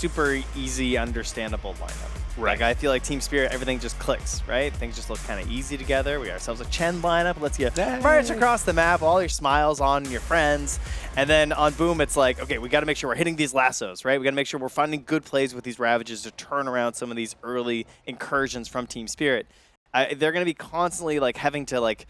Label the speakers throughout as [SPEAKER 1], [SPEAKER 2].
[SPEAKER 1] super easy, understandable lineup.
[SPEAKER 2] Right.
[SPEAKER 1] Like, I feel like Team Spirit, everything just clicks, right? Things just look kind of easy together. We got ourselves a Chen lineup. Let's get march across the map, all your smiles on your friends. And then on Boom, it's like, okay, we got to make sure we're hitting these lassos, right? We got to make sure we're finding good plays with these Ravages to turn around some of these early incursions from Team Spirit. They're going to be constantly like having to like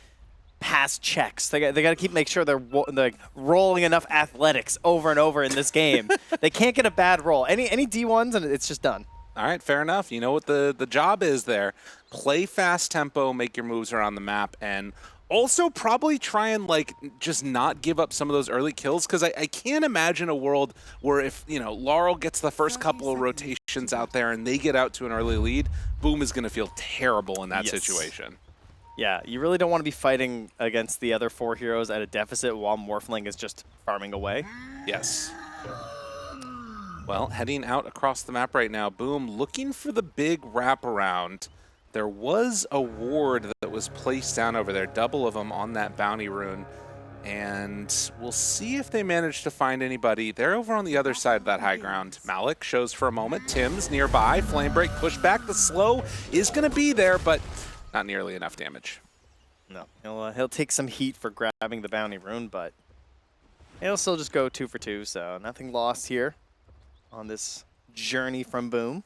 [SPEAKER 1] pass checks. They got to keep make sure they're like rolling enough athletics over and over in this game. They can't get a bad roll. Any D1s and it's just done.
[SPEAKER 2] All right, fair enough. You know what the job is there. Play fast tempo, make your moves around the map, and also probably try and like just not give up some of those early kills, because I can't imagine a world where if, you know, Laurel gets the first couple of rotations out there and they get out to an early lead, Boom is going to feel terrible in that situation.
[SPEAKER 1] Yeah, you really don't want to be fighting against the other 4 heroes at a deficit while Morphling is just farming away.
[SPEAKER 2] Yes. Well, heading out across the map right now, Boom looking for the big wraparound. There was a ward that was placed down over there, double of them on that bounty rune. And we'll see if they manage to find anybody. They're over on the other side of that high ground. Malik shows for a moment. Tim's nearby. Flame break, push back. The slow is going to be there, but not nearly enough damage.
[SPEAKER 1] No, he'll take some heat for grabbing the bounty rune, but he'll still just go 2 for 2, so nothing lost here on this journey from Boom.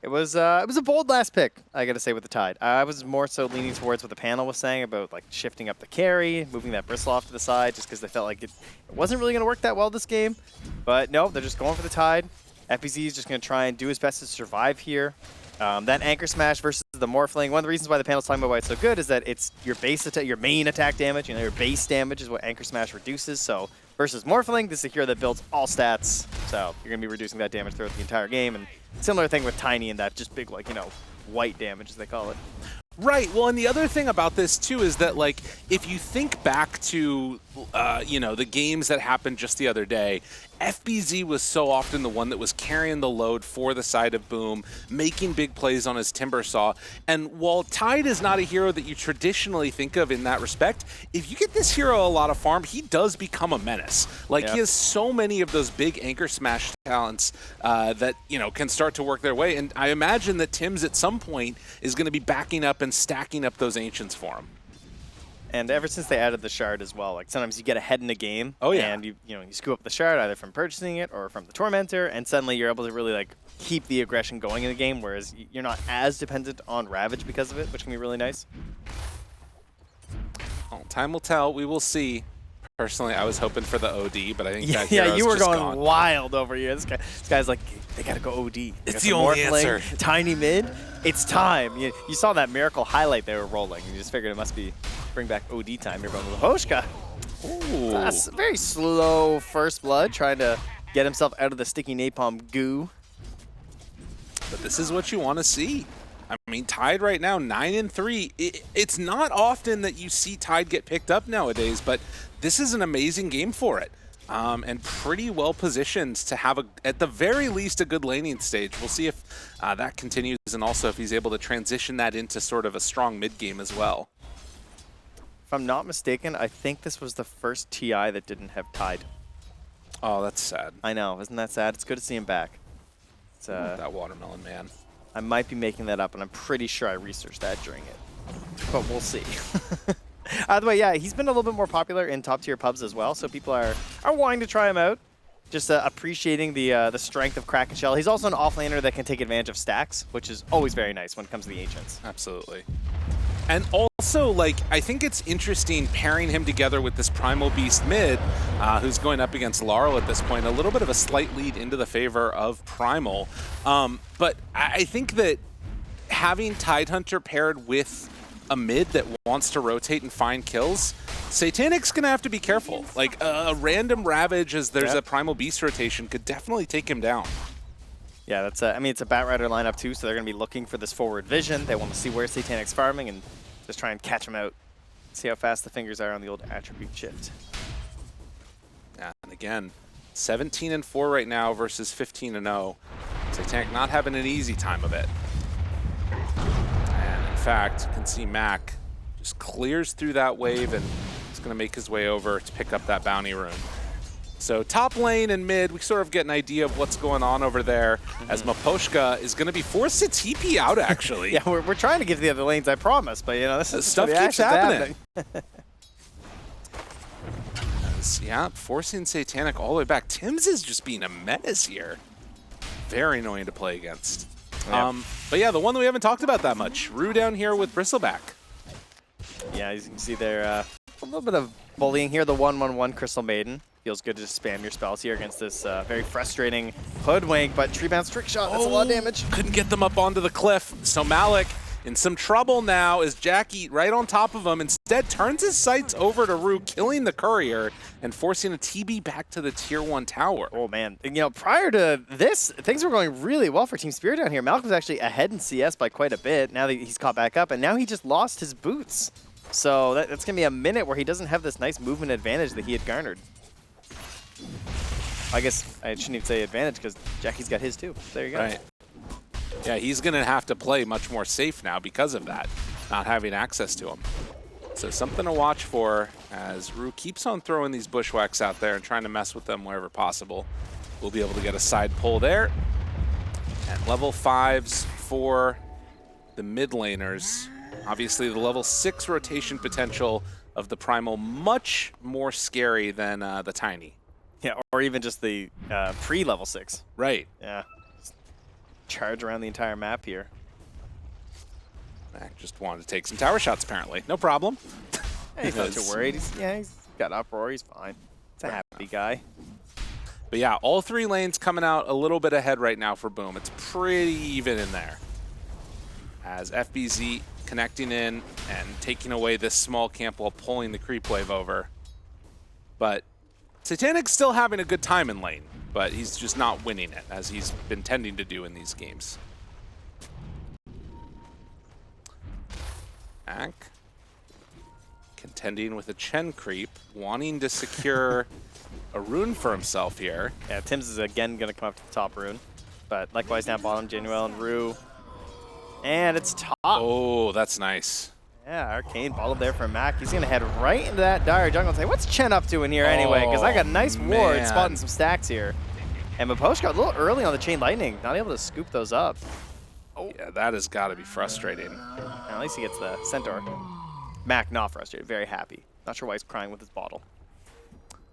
[SPEAKER 1] It was a bold last pick, I gotta say, with the Tide. I was more so leaning towards what the panel was saying about like shifting up the carry, moving that Bristle off to the side, just because they felt like it wasn't really gonna work that well this game. But no, they're just going for the Tide. FBZ is just gonna try and do his best to survive here. That Anchor Smash versus the Morphling, one of the reasons why the panel's talking about why it's so good is that it's your base attack, your main attack damage, you know, your base damage is what Anchor Smash reduces. So versus Morphling, this is a hero that builds all stats, so you're gonna be reducing that damage throughout the entire game. And similar thing with Tiny and that just big, like, you know, white damage as they call it.
[SPEAKER 2] Right. Well, and the other thing about this too is that, like, if you think back to, you know, the games that happened just the other day, FBZ was so often the one that was carrying the load for the side of Boom, making big plays on his Timber Saw. And while Tide is not a hero that you traditionally think of in that respect, if you get this hero a lot of farm, he does become a menace. Like, he has so many of those big Anchor Smash talents that, you know, can start to work their way. And I imagine that Tim's at some point is going to be backing up and stacking up those Ancients for him.
[SPEAKER 1] And ever since they added the shard as well, like sometimes you get ahead in the game, and you scoop up the shard either from purchasing it or from the Tormentor, and suddenly you're able to really like keep the aggression going in the game, whereas you're not as dependent on Ravage because of it, which can be really nice.
[SPEAKER 2] Well, time will tell. We will see. Personally, I was hoping for the OD, but I think that hero's
[SPEAKER 1] you were
[SPEAKER 2] just
[SPEAKER 1] going
[SPEAKER 2] gone.
[SPEAKER 1] wild over here. This guy's like, they gotta go OD.
[SPEAKER 2] It's the only answer.
[SPEAKER 1] Tiny mid. It's time. You saw that miracle highlight they were rolling. You just figured it must be bring back OD time. You're going with Hoshka.
[SPEAKER 2] Ooh.
[SPEAKER 1] That's a very slow first blood, trying to get himself out of the sticky napalm goo.
[SPEAKER 2] But this is what you want to see. I mean, Tide right now, 9-3. It's not often that you see Tide get picked up nowadays, but this is an amazing game for it. And pretty well positioned to have, at the very least, a good laning stage. We'll see if that continues, and also if he's able to transition that into sort of a strong mid game as well.
[SPEAKER 1] If I'm not mistaken, I think this was the first TI that didn't have Tide.
[SPEAKER 2] Oh, that's sad.
[SPEAKER 1] I know, isn't that sad? It's good to see him back. It's,
[SPEAKER 2] that watermelon man.
[SPEAKER 1] I might be making that up, and I'm pretty sure I researched that during it. But we'll see. Either way, yeah, he's been a little bit more popular in top-tier pubs as well, so people are wanting to try him out, just appreciating the strength of Kraken Shell. He's also an offlaner that can take advantage of stacks, which is always very nice when it comes to the Ancients.
[SPEAKER 2] Absolutely. And also, like, I think it's interesting pairing him together with this Primal Beast mid, who's going up against Laurel at this point. A little bit of a slight lead into the favor of Primal. But I think that having Tidehunter paired with a mid that wants to rotate and find kills, Satanic's going to have to be careful. Like, a random Ravage as there's a Primal Beast rotation could definitely take him down.
[SPEAKER 1] Yeah, that's I mean, it's a Batrider lineup too, so they're going to be looking for this forward vision. They want to see where Satanic's farming and just try and catch him out. See how fast the fingers are on the old attribute shift.
[SPEAKER 2] Yeah, and again, 17-4 right now versus 15-0. Satanic not having an easy time of it. And in fact, you can see Mac just clears through that wave and is going to make his way over to pick up that bounty rune. So top lane and mid, we sort of get an idea of what's going on over there, as Miposhka is going to be forced to TP out, actually.
[SPEAKER 1] Yeah, we're trying to get to the other lanes, I promise, but, you know, this is
[SPEAKER 2] Stuff
[SPEAKER 1] the
[SPEAKER 2] keeps
[SPEAKER 1] action's
[SPEAKER 2] happening. Yeah, forcing Satanic all the way back. Tim's is just being a menace here. Very annoying to play against.
[SPEAKER 1] Yeah.
[SPEAKER 2] But yeah, the one that we haven't talked about that much, Rue down here with Bristleback.
[SPEAKER 1] Yeah, as you can see there, a little bit of bullying here. The 1/1/1 Crystal Maiden. Feels good to just spam your spells here against this very frustrating Hoodwink, but tree bounce trick shot, that's a lot of damage.
[SPEAKER 2] Couldn't get them up onto the cliff. So Malik in some trouble now as Jackie right on top of him. Instead turns his sights over to Rue, killing the courier and forcing a TB back to the tier 1 tower.
[SPEAKER 1] Oh man, and, you know, prior to this, things were going really well for Team Spirit down here. Malik was actually ahead in CS by quite a bit. Now that he's caught back up, and now he just lost his boots. So that's going to be a minute where he doesn't have this nice movement advantage that he had garnered. I guess I shouldn't even say advantage because Jackie's got his too. There you go.
[SPEAKER 2] Right. Yeah, he's going to have to play much more safe now because of that, not having access to him. So something to watch for as Rue keeps on throwing these bushwhacks out there and trying to mess with them wherever possible. We'll be able to get a side pull there. And level 5s for the mid laners. Obviously, the level 6 rotation potential of the Primal much more scary than the Tiny.
[SPEAKER 1] Yeah, or even just the pre-level 6.
[SPEAKER 2] Right.
[SPEAKER 1] Yeah. Just charge around the entire map here.
[SPEAKER 2] Mac just wanted to take some tower shots, apparently. No problem.
[SPEAKER 1] Yeah, he's not too worried. He's got uproar. He's fine. He's a happy guy.
[SPEAKER 2] But yeah, all 3 lanes coming out a little bit ahead right now for Boom. It's pretty even in there. As FBZ connecting in and taking away this small camp while pulling the creep wave over. But Satanic's still having a good time in lane, but he's just not winning it, as he's been tending to do in these games. Mac contending with a Chen creep, wanting to secure a rune for himself here.
[SPEAKER 1] Yeah, Tim's is again going to come up to the top rune. But likewise down bottom, Januel and Rue. And it's top.
[SPEAKER 2] Oh, that's nice.
[SPEAKER 1] Yeah, Arcane bottled there for Mac. He's going to head right into that dire jungle and say, what's Chen up to in here anyway? Because I got a nice ward spotting some stacks here. And Miposhka got a little early on the Chain Lightning, not able to scoop those up.
[SPEAKER 2] Oh. Yeah, that has got to be frustrating.
[SPEAKER 1] And at least he gets the Centaur. Mac not frustrated, very happy. Not sure why he's crying with his bottle.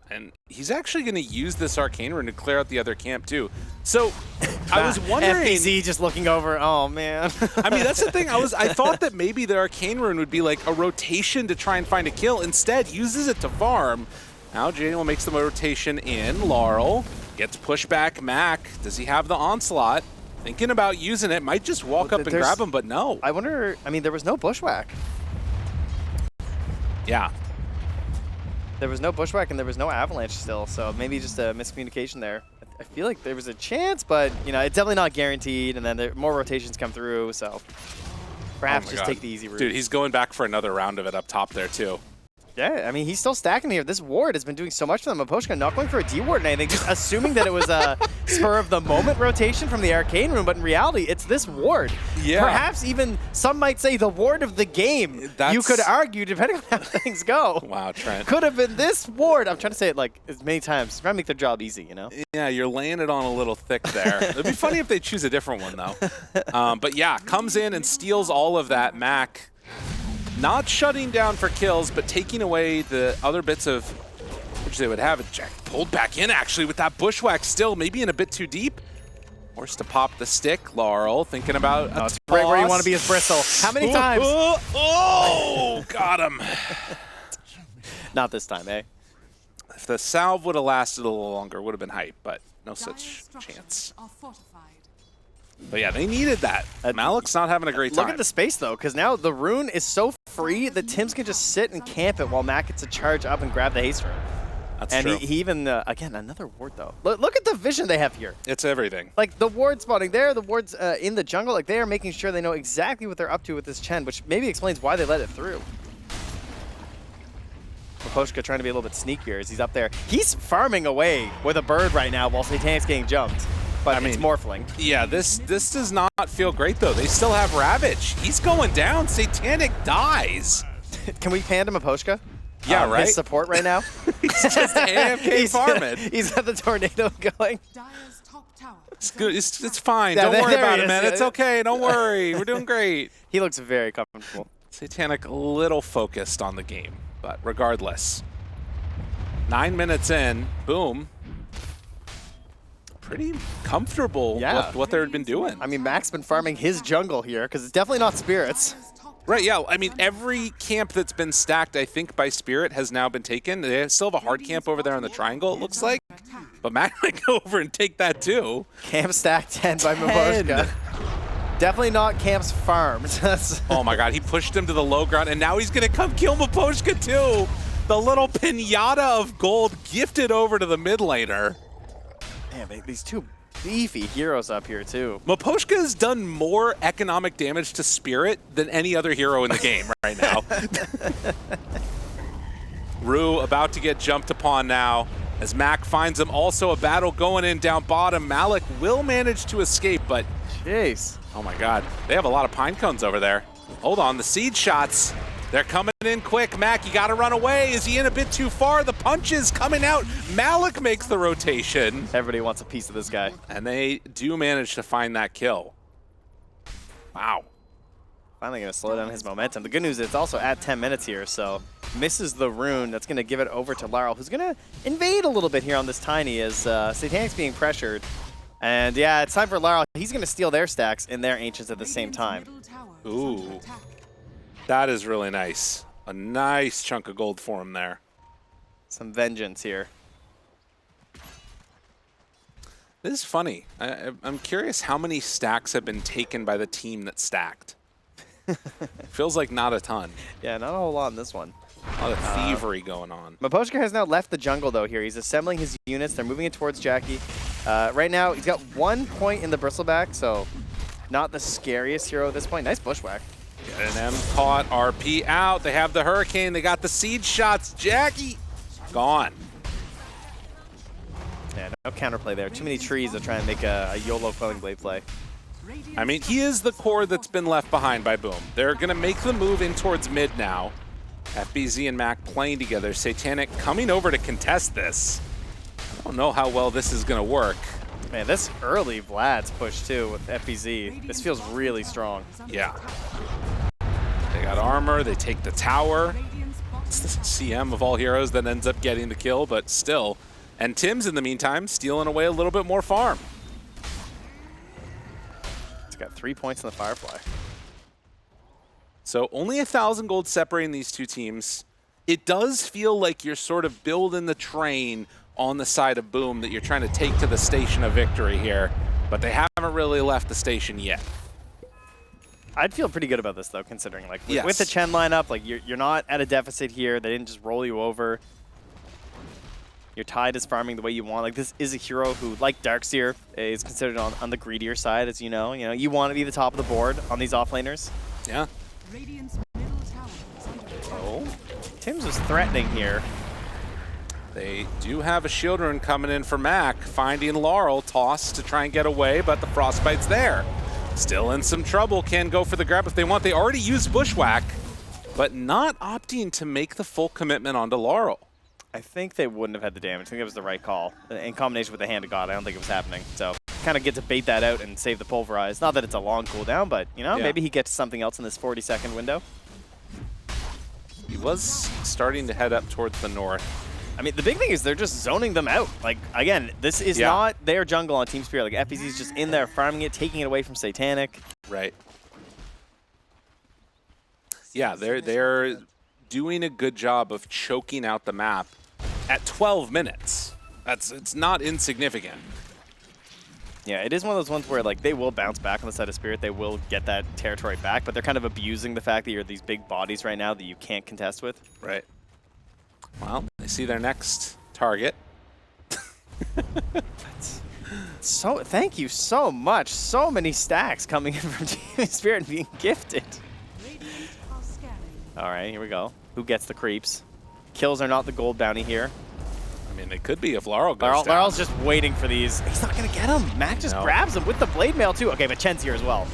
[SPEAKER 2] And he's actually going to use this Arcane Rune to clear out the other camp, too. So, I was wondering...
[SPEAKER 1] FBZ just looking over, oh, man.
[SPEAKER 2] I mean, that's the thing. I thought that maybe the Arcane Rune would be like a rotation to try and find a kill. Instead, uses it to farm. Now, Januel makes the rotation in. Laurel gets pushed back. Mac, does he have the Onslaught? Thinking about using it. Might just walk up and grab him, but no.
[SPEAKER 1] I wonder, I mean, there was no bushwhack.
[SPEAKER 2] Yeah.
[SPEAKER 1] There was no bushwhack and there was no avalanche still, so maybe just a miscommunication there. I feel like there was a chance, but you know, it's definitely not guaranteed, and then more rotations come through, so perhaps just take the easy route.
[SPEAKER 2] Dude, he's going back for another round of it up top there too.
[SPEAKER 1] Yeah, I mean, he's still stacking here. This ward has been doing so much for them. Miposhka not going for a D ward and anything, just assuming that it was a spur of the moment rotation from the Arcane Room, but in reality, it's this ward.
[SPEAKER 2] Yeah.
[SPEAKER 1] Perhaps even some might say the ward of the game. You could argue, depending on how things go.
[SPEAKER 2] Wow, Trent.
[SPEAKER 1] Could have been this ward. I'm trying to say it like as many times. Trying to make their job easy, you know?
[SPEAKER 2] Yeah, you're laying it on a little thick there. It'd be funny if they choose a different one, though. But yeah, comes in and steals all of that. Mac not shutting down for kills, but taking away the other bits of which they would have. Jack pulled back in, actually, with that bushwhack still, maybe in a bit too deep. Forced to pop the stick. Laurel thinking about a toss.
[SPEAKER 1] Right where you want to be is Bristle. How many times?
[SPEAKER 2] Oh, got him.
[SPEAKER 1] Not this time, eh?
[SPEAKER 2] If the salve would have lasted a little longer, would have been hype, but no such chance. But yeah, they needed that. Malik's not having a great time.
[SPEAKER 1] Look at the space, though, because now the rune is so free that Tim's can just sit and camp it while Mac gets to charge up and grab the haste rune.
[SPEAKER 2] That's
[SPEAKER 1] and
[SPEAKER 2] true.
[SPEAKER 1] he even, again, another ward, though. Look at the vision they have here.
[SPEAKER 2] It's everything.
[SPEAKER 1] Like, the ward spotting there, the wards in the jungle, like, they are making sure they know exactly what they're up to with this Chen, which maybe explains why they let it through. Miposhka trying to be a little bit sneakier as he's up there. He's farming away with a bird right now while Satanic's getting jumped. But I mean, it's morphling.
[SPEAKER 2] Yeah, this does not feel great, though. They still have Ravage. He's going down. Satanic dies.
[SPEAKER 1] Can we pan to Miposhka?
[SPEAKER 2] Yeah, right?
[SPEAKER 1] His support right now.
[SPEAKER 2] He's just AFK farming.
[SPEAKER 1] He's got the tornado going.
[SPEAKER 2] It's good. It's fine.
[SPEAKER 1] Yeah,
[SPEAKER 2] Don't worry
[SPEAKER 1] there
[SPEAKER 2] about
[SPEAKER 1] he
[SPEAKER 2] it,
[SPEAKER 1] is.
[SPEAKER 2] man. It's okay. Don't worry. We're doing great.
[SPEAKER 1] He looks very comfortable.
[SPEAKER 2] Satanic a little focused on the game, but regardless. 9 minutes in, boom. Pretty comfortable
[SPEAKER 1] Yeah.
[SPEAKER 2] with what they've been doing.
[SPEAKER 1] I mean, Mac's been farming his jungle here because it's definitely not Spirits.
[SPEAKER 2] Right, yeah. I mean, every camp that's been stacked, I think, by Spirit has now been taken. They still have a hard camp over there on the triangle, it looks like. But Mac might go over and take that, too.
[SPEAKER 1] Camp stack 10 by Maboshka. Definitely not Camp's farmed.
[SPEAKER 2] Oh, my God. He pushed him to the low ground, and now he's going to come kill Maboshka, too. The little pinata of gold gifted over to the mid laner.
[SPEAKER 1] Man, these two beefy heroes up here, too.
[SPEAKER 2] Maposhka has done more economic damage to Spirit than any other hero in the game right now. Rue about to get jumped upon now as Mac finds him. Also a battle going in down bottom. Malik will manage to escape, but
[SPEAKER 1] jeez.
[SPEAKER 2] Oh my God, they have a lot of pine cones over there. Hold on, the seed shots. They're coming in quick. Mac, you gotta run away. Is he in a bit too far? The punches coming out. Malik makes the rotation.
[SPEAKER 1] Everybody wants a piece of this guy.
[SPEAKER 2] And they do manage to find that kill. Wow.
[SPEAKER 1] Finally gonna slow down his momentum. The good news is it's also at 10 minutes here, so misses the rune. That's gonna give it over to Laurel, who's gonna invade a little bit here on this Tiny as Satanic's being pressured. And yeah, it's time for Laurel. He's gonna steal their stacks and their ancients at the same time.
[SPEAKER 2] Ooh. That is really nice. A nice chunk of gold for him there.
[SPEAKER 1] Some vengeance here.
[SPEAKER 2] This is funny. I'm curious how many stacks have been taken by the team that stacked. Feels like not a ton.
[SPEAKER 1] Yeah, not a whole lot in this one.
[SPEAKER 2] A lot of thievery going on.
[SPEAKER 1] Maposhka has now left the jungle, though, here. He's assembling his units. They're moving it towards Jackie. Right now, he's got 1 point in the bristleback, so not the scariest hero at this point. Nice bushwhack.
[SPEAKER 2] Getting them caught. RP out. They have the Hurricane. They got the seed shots. Jackie gone.
[SPEAKER 1] Yeah, no counterplay there. Too many trees to try and make a YOLO Quelling Blade play.
[SPEAKER 2] I mean, he is the core that's been left behind by Boom. They're going to make the move in towards mid now. FBZ and Mac playing together. Satanic coming over to contest this. I don't know how well this is going to work.
[SPEAKER 1] Man, this early Vlad's push, too, with FBZ. This feels really strong.
[SPEAKER 2] Yeah. They got armor. They take the tower. It's the CM of all heroes that ends up getting the kill, but still. And Tim's, in the meantime, stealing away a little bit more farm.
[SPEAKER 1] He's got 3 points in the Firefly.
[SPEAKER 2] So only 1,000 gold separating these two teams. It does feel like you're sort of building the train on the side of Boom that you're trying to take to the station of victory here, but they haven't really left the station yet.
[SPEAKER 1] I'd feel pretty good about this, though, considering, like,
[SPEAKER 2] Yes.
[SPEAKER 1] with the Chen lineup, like, you're not at a deficit here. They didn't just roll you over. Your Tide is farming the way you want. Like, this is a hero who, like Darkseer, is considered on the greedier side, as you know. You know, you want to be the top of the board on these offlaners.
[SPEAKER 2] Yeah.
[SPEAKER 1] Oh, Tim's was threatening here.
[SPEAKER 2] They do have a shield rune coming in for Mac, finding Laurel, toss to try and get away, but the Frostbite's there. Still in some trouble, can go for the grab if they want. They already used Bushwhack, but not opting to make the full commitment onto Laurel.
[SPEAKER 1] I think they wouldn't have had the damage. I think it was the right call. In combination with the Hand of God, I don't think it was happening. So kind of get to bait that out and save the Pulverize. Not that it's a long cooldown, but, you know,
[SPEAKER 2] Yeah.
[SPEAKER 1] maybe he gets something else in this 40-second window.
[SPEAKER 2] He was starting to head up towards the north.
[SPEAKER 1] I mean, the big thing is they're just zoning them out. Like, again, this is not their jungle on Team Spirit. Like, FBZ's just in there farming it, taking it away from Satanic.
[SPEAKER 2] Right. Yeah, they're doing a good job of choking out the map at 12 minutes. It's not insignificant.
[SPEAKER 1] Yeah, it is one of those ones where, like, they will bounce back on the side of Spirit. They will get that territory back, but they're kind of abusing the fact that you're these big bodies right now that you can't contest with.
[SPEAKER 2] Right. Well, they see their next target.
[SPEAKER 1] So, thank you so much. So many stacks coming in from Team Spirit and being gifted. All right, here we go. Who gets the creeps? Kills are not the gold bounty here.
[SPEAKER 2] I mean, they could be if Laurel goes down.
[SPEAKER 1] Laurel's just waiting for these. He's not going to get him. Mac just grabs him with the blade mail, too. Okay, but Chen's here as well.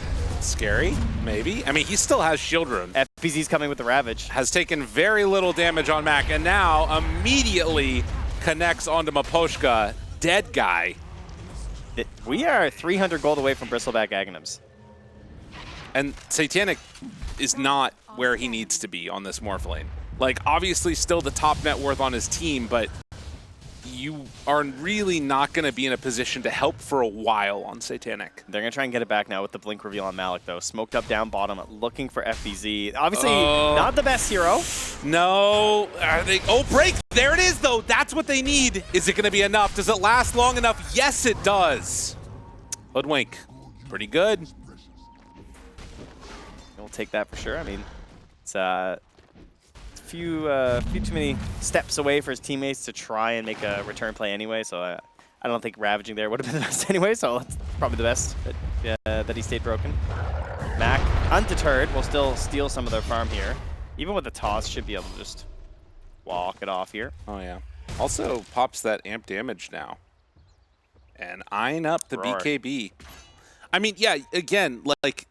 [SPEAKER 2] Scary, maybe. I mean, he still has shield rune.
[SPEAKER 1] FBZ's coming with the Ravage.
[SPEAKER 2] Has taken very little damage on Mac, and now immediately connects onto Maposhka. Dead guy.
[SPEAKER 1] We are 300 gold away from Bristleback Aghanims.
[SPEAKER 2] And Satanic is not where he needs to be on this Morph lane. Like, obviously still the top net worth on his team, but you are really not going to be in a position to help for a while on Satanic.
[SPEAKER 1] They're going to try and get it back now with the blink reveal on Malik, though. Smoked up down bottom, looking for FBZ. Obviously, not the best hero.
[SPEAKER 2] No. Are they? Oh, break. There it is, though. That's what they need. Is it going to be enough? Does it last long enough? Yes, it does. Hoodwink. Pretty good.
[SPEAKER 1] We'll take that for sure. I mean, it's a few too many steps away for his teammates to try and make a return play anyway, so I don't think ravaging there would have been the best anyway, so that's probably the best that he stayed broken. Mac, undeterred, will still steal some of their farm here. Even with the toss, should be able to just walk it off here.
[SPEAKER 2] Oh, yeah. Also pops that amp damage now. And eyeing up the BKB. I mean, yeah, again, like,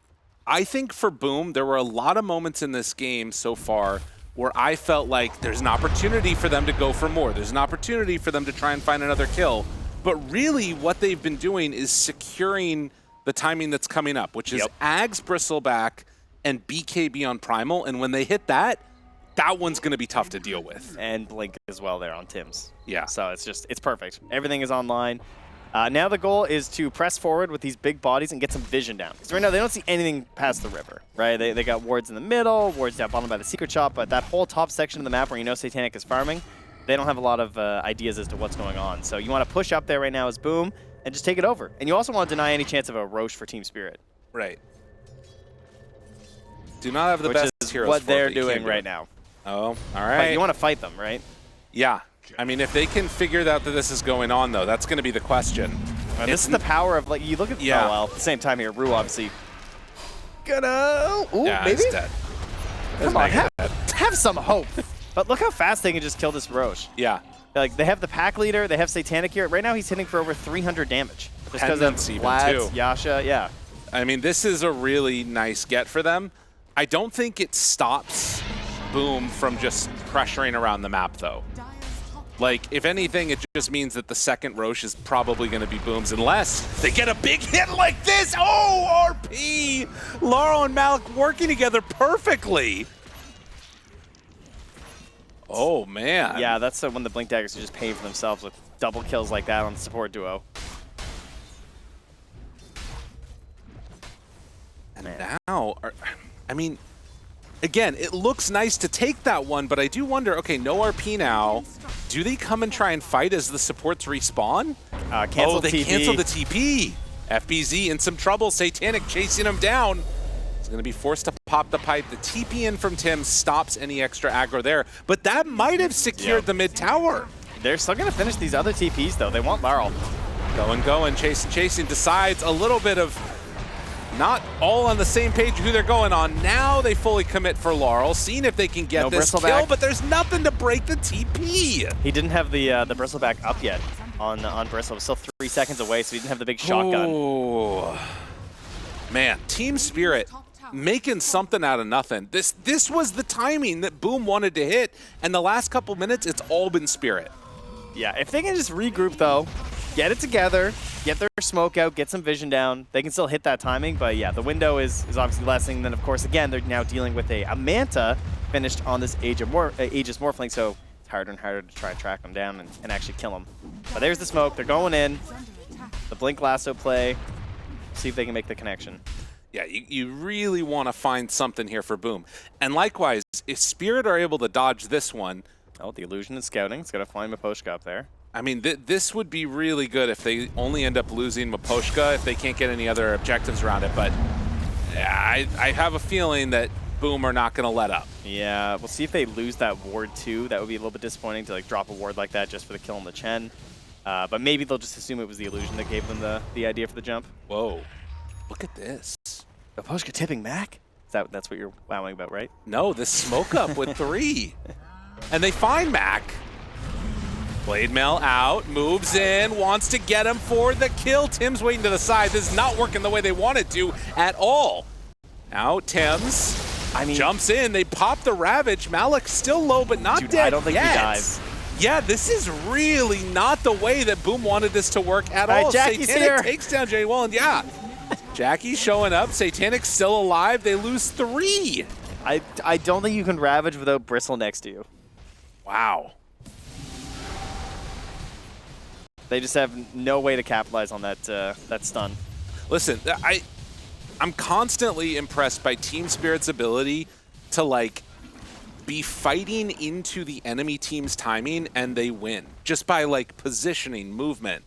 [SPEAKER 2] I think for Boom, there were a lot of moments in this game so far where I felt like there's an opportunity for them to go for more. There's an opportunity for them to try and find another kill. But really what they've been doing is securing the timing that's coming up, which is Ags, Bristleback, and BKB on Primal. And when they hit that, that one's going to be tough to deal with.
[SPEAKER 1] And Blink as well there on Tim's.
[SPEAKER 2] Yeah.
[SPEAKER 1] So it's perfect. Everything is online. Now the goal is to press forward with these big bodies and get some vision down. Because right now they don't see anything past the river, right? They got wards in the middle, wards down bottom by the secret shop, but that whole top section of the map where you know Satanic is farming, they don't have a lot of ideas as to what's going on. So you want to push up there right now as Boom and just take it over. And you also want to deny any chance of a Roche for Team Spirit.
[SPEAKER 2] Right. Do not have the best heroes
[SPEAKER 1] what
[SPEAKER 2] for
[SPEAKER 1] they're
[SPEAKER 2] it,
[SPEAKER 1] doing right now.
[SPEAKER 2] Oh, all right.
[SPEAKER 1] But you want to fight them, right?
[SPEAKER 2] Yeah. I mean, if they can figure out that this is going on, though, that's going to be the question.
[SPEAKER 1] This is the power of, like, you look at, oh, well, at the same time here, Rue obviously gonna, ooh,
[SPEAKER 2] yeah,
[SPEAKER 1] maybe?
[SPEAKER 2] He's dead.
[SPEAKER 1] Come on, have some hope. But look how fast they can just kill this Roche.
[SPEAKER 2] Yeah.
[SPEAKER 1] Like, they have the pack leader, they have Satanic here. Right now he's hitting for over 300 damage. Just because of Vlad's, Yasha, yeah.
[SPEAKER 2] I mean, this is a really nice get for them. I don't think it stops Boom from just pressuring around the map, though. Like, if anything, it just means that the second Roche is probably going to be Boom's, unless they get a big hit like this. Oh, RP! Laurel and Malik working together perfectly. Oh, man.
[SPEAKER 1] Yeah, that's when the Blink Daggers are just paying for themselves with double kills like that on the support duo.
[SPEAKER 2] And now, I mean, again, it looks nice to take that one, but I do wonder, okay, no RP now. Do they come and try and fight as the supports respawn?
[SPEAKER 1] Cancel
[SPEAKER 2] they
[SPEAKER 1] TP.
[SPEAKER 2] cancel the TP. FBZ in some trouble. Satanic chasing him down. He's going to be forced to pop the pipe. The TP in from Tim stops any extra aggro there, but that might have secured the mid tower.
[SPEAKER 1] They're still going to finish these other TPs, though. They want Laurel.
[SPEAKER 2] Going, chasing, decides a little bit of not all on the same page who they're going on. Now they fully commit for Laurel, seeing if they can get this kill, but there's nothing to break the TP.
[SPEAKER 1] He didn't have the Bristleback up yet on Bristle. It was still 3 seconds away, so he didn't have the big shotgun.
[SPEAKER 2] Oh, man, Team Spirit making something out of nothing. This was the timing that Boom wanted to hit, and the last couple minutes, it's all been Spirit.
[SPEAKER 1] Yeah, if they can just regroup, though, get it together, get their smoke out, get some vision down, they can still hit that timing. But yeah, the window is obviously lessening. Then, of course, again, they're now dealing with a Manta finished on this Aegis Morphling, so it's harder and harder to try and track them down and actually kill them. But there's the smoke. They're going in. The Blink Lasso play. See if they can make the connection.
[SPEAKER 2] Yeah, you really want to find something here for Boom. And likewise, if Spirit are able to dodge this one.
[SPEAKER 1] Oh, the illusion is scouting. It's going to find Maposhka up there.
[SPEAKER 2] I mean, this would be really good if they only end up losing Maposhka, if they can't get any other objectives around it. But I have a feeling that Boom are not going to let up.
[SPEAKER 1] Yeah, we'll see if they lose that ward too. That would be a little bit disappointing to like drop a ward like that just for the kill on the Chen. But maybe they'll just assume it was the illusion that gave them the idea for the jump.
[SPEAKER 2] Whoa, look at this.
[SPEAKER 1] Maposhka tipping Mac? That's what you're wowing about, right?
[SPEAKER 2] No, this smoke up with 3. And they find Mac. Blade Mail out, moves in, wants to get him for the kill. Tim's waiting to the side. This is not working the way they want it to at all. Now Tim's jumps in. They pop the Ravage. Malik still low, but not dead
[SPEAKER 1] I don't think
[SPEAKER 2] yet.
[SPEAKER 1] he dies.
[SPEAKER 2] Yeah, this is really not the way that Boom wanted this to work at all.
[SPEAKER 1] Jackie's
[SPEAKER 2] Satanic
[SPEAKER 1] here.
[SPEAKER 2] takes down Jay Wallen. Yeah, Jackie showing up. Satanic's still alive. They lose 3.
[SPEAKER 1] I don't think you can Ravage without Bristle next to you.
[SPEAKER 2] Wow.
[SPEAKER 1] They just have no way to capitalize on that that stun.
[SPEAKER 2] Listen, I'm constantly impressed by Team Spirit's ability to like be fighting into the enemy team's timing and they win just by like positioning, movement.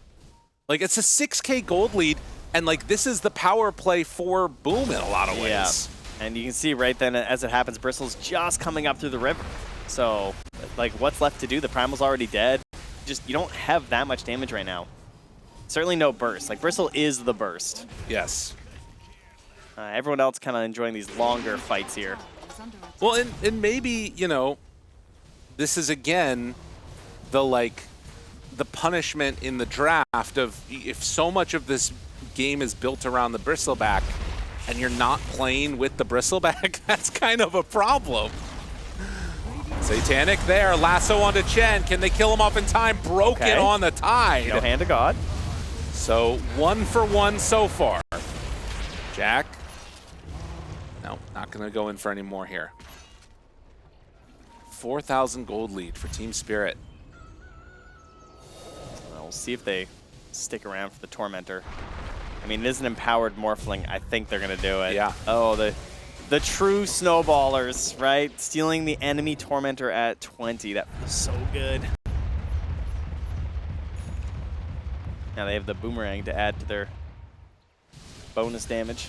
[SPEAKER 2] Like it's a 6K gold lead and like this is the power play for Boom in a lot of ways.
[SPEAKER 1] Yeah. And you can see right then as it happens, Bristle's just coming up through the river. So like what's left to do? The Primal's already dead. Just you don't have that much damage right now. Certainly no burst. Like Bristle is the burst.
[SPEAKER 2] Yes.
[SPEAKER 1] Everyone else kind of enjoying these longer fights here.
[SPEAKER 2] Well, and maybe, you know, this is again the punishment in the draft of if so much of this game is built around the Bristleback and you're not playing with the Bristleback, that's kind of a problem. Satanic there, lasso onto Chen. Can they kill him off in time? Broken on the tide.
[SPEAKER 1] No hand of God.
[SPEAKER 2] So 1 for 1 so far. Jack. No, not going to go in for any more here. 4,000 gold lead for Team Spirit.
[SPEAKER 1] Well, we'll see if they stick around for the Tormentor. I mean, it is an empowered Morphling. I think they're going to do it.
[SPEAKER 2] Yeah.
[SPEAKER 1] Oh, the true snowballers, right? Stealing the enemy Tormentor at 20. That feels so good. Now they have the Boomerang to add to their bonus damage.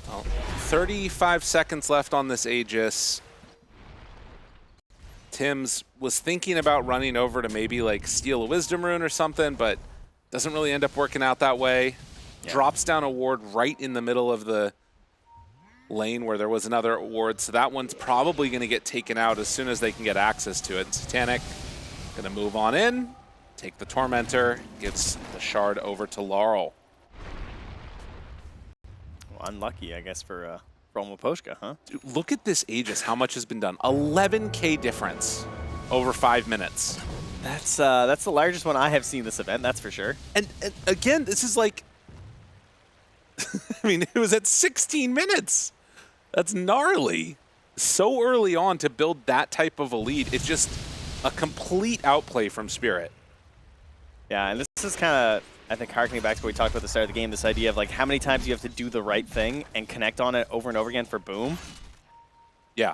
[SPEAKER 2] Well, 35 seconds left on this Aegis. Tim's was thinking about running over to maybe like steal a Wisdom Rune or something, but doesn't really end up working out that way. Yeah. Drops down a ward right in the middle of the lane where there was another ward, so that one's probably going to get taken out as soon as they can get access to it. Satanic going to move on in, take the Tormentor, gives the shard over to Laurel.
[SPEAKER 1] Unlucky, I guess, for Romoposhka, huh?
[SPEAKER 2] Dude, look at this Aegis, how much has been done. 11K difference over 5 minutes.
[SPEAKER 1] That's the largest one I have seen this event, that's for sure.
[SPEAKER 2] And again, this is like, I mean, it was at 16 minutes. That's gnarly. So early on to build that type of a lead, it's just a complete outplay from Spirit.
[SPEAKER 1] Yeah, and this is kind of, I think, harkening back to what we talked about at the start of the game, this idea of like how many times you have to do the right thing and connect on it over and over again for Boom.
[SPEAKER 2] Yeah.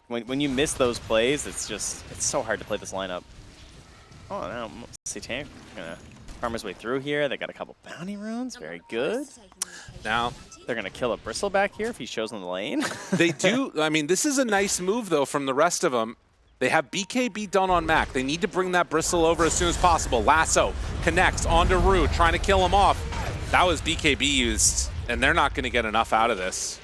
[SPEAKER 1] When you miss those plays, it's so hard to play this lineup. Oh, now Satanic gonna farm his way through here. They got a couple bounty runes, very good.
[SPEAKER 2] Now
[SPEAKER 1] they're gonna kill a Bristleback here if he shows in the lane.
[SPEAKER 2] They do, I mean, this is a nice move though from the rest of them. They have BKB done on Mac. They need to bring that Bristle over as soon as possible. Lasso connects onto Rue, trying to kill him off. That was BKB used, and they're not going to get enough out of this.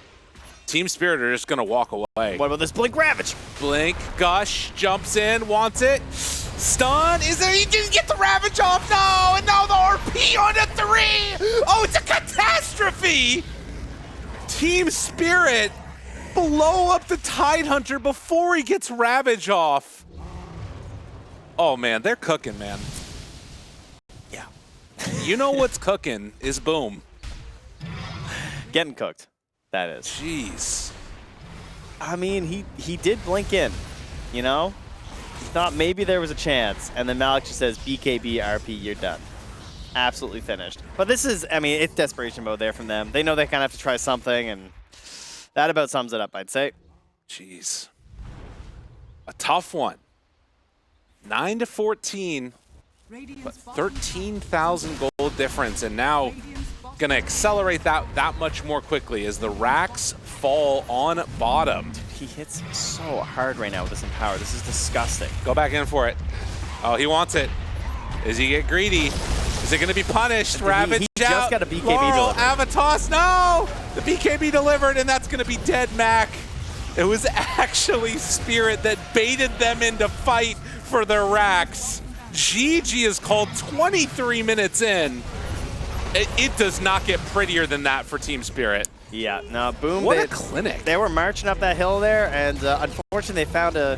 [SPEAKER 2] Team Spirit are just going to walk away.
[SPEAKER 1] What about this Blink Ravage?
[SPEAKER 2] Blink, Gush, jumps in, wants it. Stun, is there, he didn't get the Ravage off, no, and now the RP on a 3. Oh, it's a catastrophe. Team Spirit blow up the Tidehunter before he gets Ravage off. Oh man, they're cooking, man.
[SPEAKER 1] Yeah.
[SPEAKER 2] You know what's cooking is Boom.
[SPEAKER 1] Getting cooked, that is.
[SPEAKER 2] Jeez.
[SPEAKER 1] I mean, he did blink in, you know? He thought maybe there was a chance, and then Malik just says, BKB, RP, you're done. Absolutely finished. But this is, I mean, it's desperation mode there from them. They know they kind of have to try something, and that about sums it up, I'd say.
[SPEAKER 2] Jeez. A tough one. 9-14, but 13,000 gold difference, and now going to accelerate that much more quickly as the racks fall on bottom.
[SPEAKER 1] Dude, he hits so hard right now with this Empower. This is disgusting.
[SPEAKER 2] Go back in for it. Oh, he wants it. Does he get greedy? Is it going to be punished? Ravage
[SPEAKER 1] he
[SPEAKER 2] out.
[SPEAKER 1] Just got a BKB
[SPEAKER 2] Laurel,
[SPEAKER 1] delivered.
[SPEAKER 2] Avatos, no! The BKB delivered, and that's going to be dead Mac. It was actually Spirit that baited them into fight for their racks. GG is called 23 minutes in. It does not get prettier than that for Team Spirit.
[SPEAKER 1] Yeah, no, Boom.
[SPEAKER 2] What a clinic.
[SPEAKER 1] They were marching up that hill there, and unfortunately they found a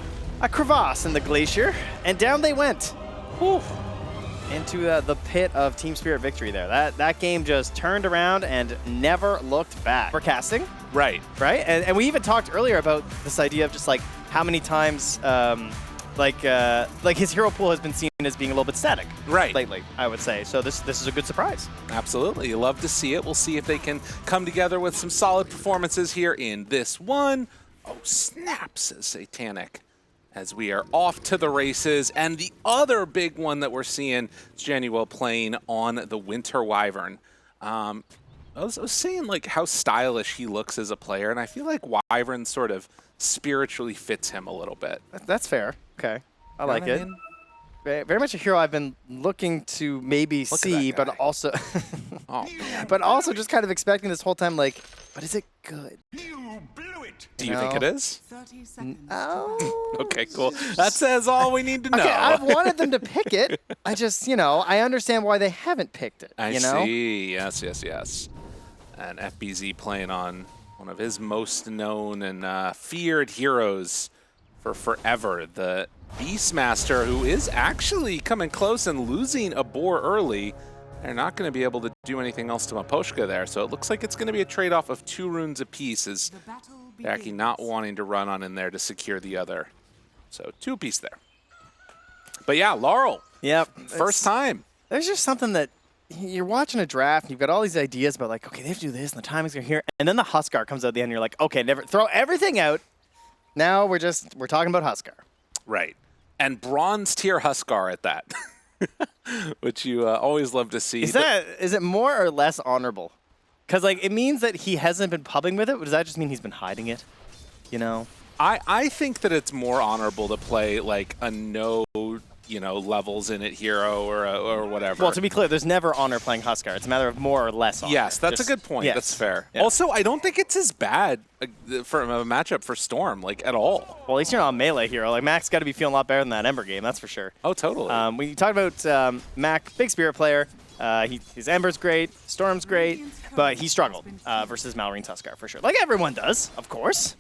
[SPEAKER 1] crevasse in the glacier, and down they went. Whew. Into the pit of Team Spirit victory there. That game just turned around and never looked back. For casting.
[SPEAKER 2] Right.
[SPEAKER 1] Right? And we even talked earlier about this idea of just like how many times like his hero pool has been seen as being a little bit static lately, I would say. So this is a good surprise.
[SPEAKER 2] Absolutely. You love to see it. We'll see if they can come together with some solid performances here in this one. Oh, snap, says Satanic. As we are off to the races. And the other big one that we're seeing is Januel playing on the Winter Wyvern. I was saying like how stylish he looks as a player, and I feel like Wyvern sort of spiritually fits him a little bit.
[SPEAKER 1] That's fair. Okay. I like
[SPEAKER 2] what I
[SPEAKER 1] it.
[SPEAKER 2] mean?
[SPEAKER 1] Very much a hero I've been looking to maybe see, but also
[SPEAKER 2] Oh, man.
[SPEAKER 1] but also just kind of expecting this whole time like, but is it good?
[SPEAKER 3] You blew it.
[SPEAKER 2] Do you think it is?
[SPEAKER 4] 30 seconds.
[SPEAKER 1] Oh.
[SPEAKER 2] Okay, cool. That says all we need to know.
[SPEAKER 1] Okay, I've wanted them to pick it. I just, I understand why they haven't picked it.
[SPEAKER 2] I
[SPEAKER 1] you know?
[SPEAKER 2] see. Yes, yes, yes. And FBZ playing on one of his most known and feared heroes for forever, the Beastmaster, who is actually coming close and losing a boar early. They're not going to be able to do anything else to Maposhka there, so it looks like it's going to be a trade-off of 2 runes apiece, as
[SPEAKER 4] The battle
[SPEAKER 2] Jackie
[SPEAKER 4] begins.
[SPEAKER 2] not wanting to run on in there to secure the other. So 2 apiece there. But yeah, Laurel,
[SPEAKER 1] Yep.
[SPEAKER 2] first time.
[SPEAKER 1] There's just something that you're watching a draft and you've got all these ideas about like, okay, they have to do this and the timing's going here. And then the Huskar comes out at the end and you're like, okay, never throw everything out. Now we're talking about Huskar.
[SPEAKER 2] Right. And bronze tier Huskar at that, which you always love to see.
[SPEAKER 1] Is it more or less honorable? Because like it means that he hasn't been pubbing with it. Or does that just mean he's been hiding it? You know?
[SPEAKER 2] I think that it's more honorable to play like a no, levels in it hero or whatever.
[SPEAKER 1] Well, to be clear, there's never honor playing Huskar. It's a matter of more or less honor.
[SPEAKER 2] Yes, that's
[SPEAKER 1] Just-
[SPEAKER 2] a good point.
[SPEAKER 1] yes.
[SPEAKER 2] That's fair.
[SPEAKER 1] Yeah.
[SPEAKER 2] Also, I don't think it's as bad for a matchup for Storm, like at all.
[SPEAKER 1] Well, at least you're not a melee hero. Like Mac's got to be feeling a lot better than that Ember game. That's for sure.
[SPEAKER 2] Oh, totally.
[SPEAKER 1] When you talk about Mac, big spirit player, his Ember's great, Storm's great, but he struggled versus Malrine Huskar for sure. Like everyone does, of course,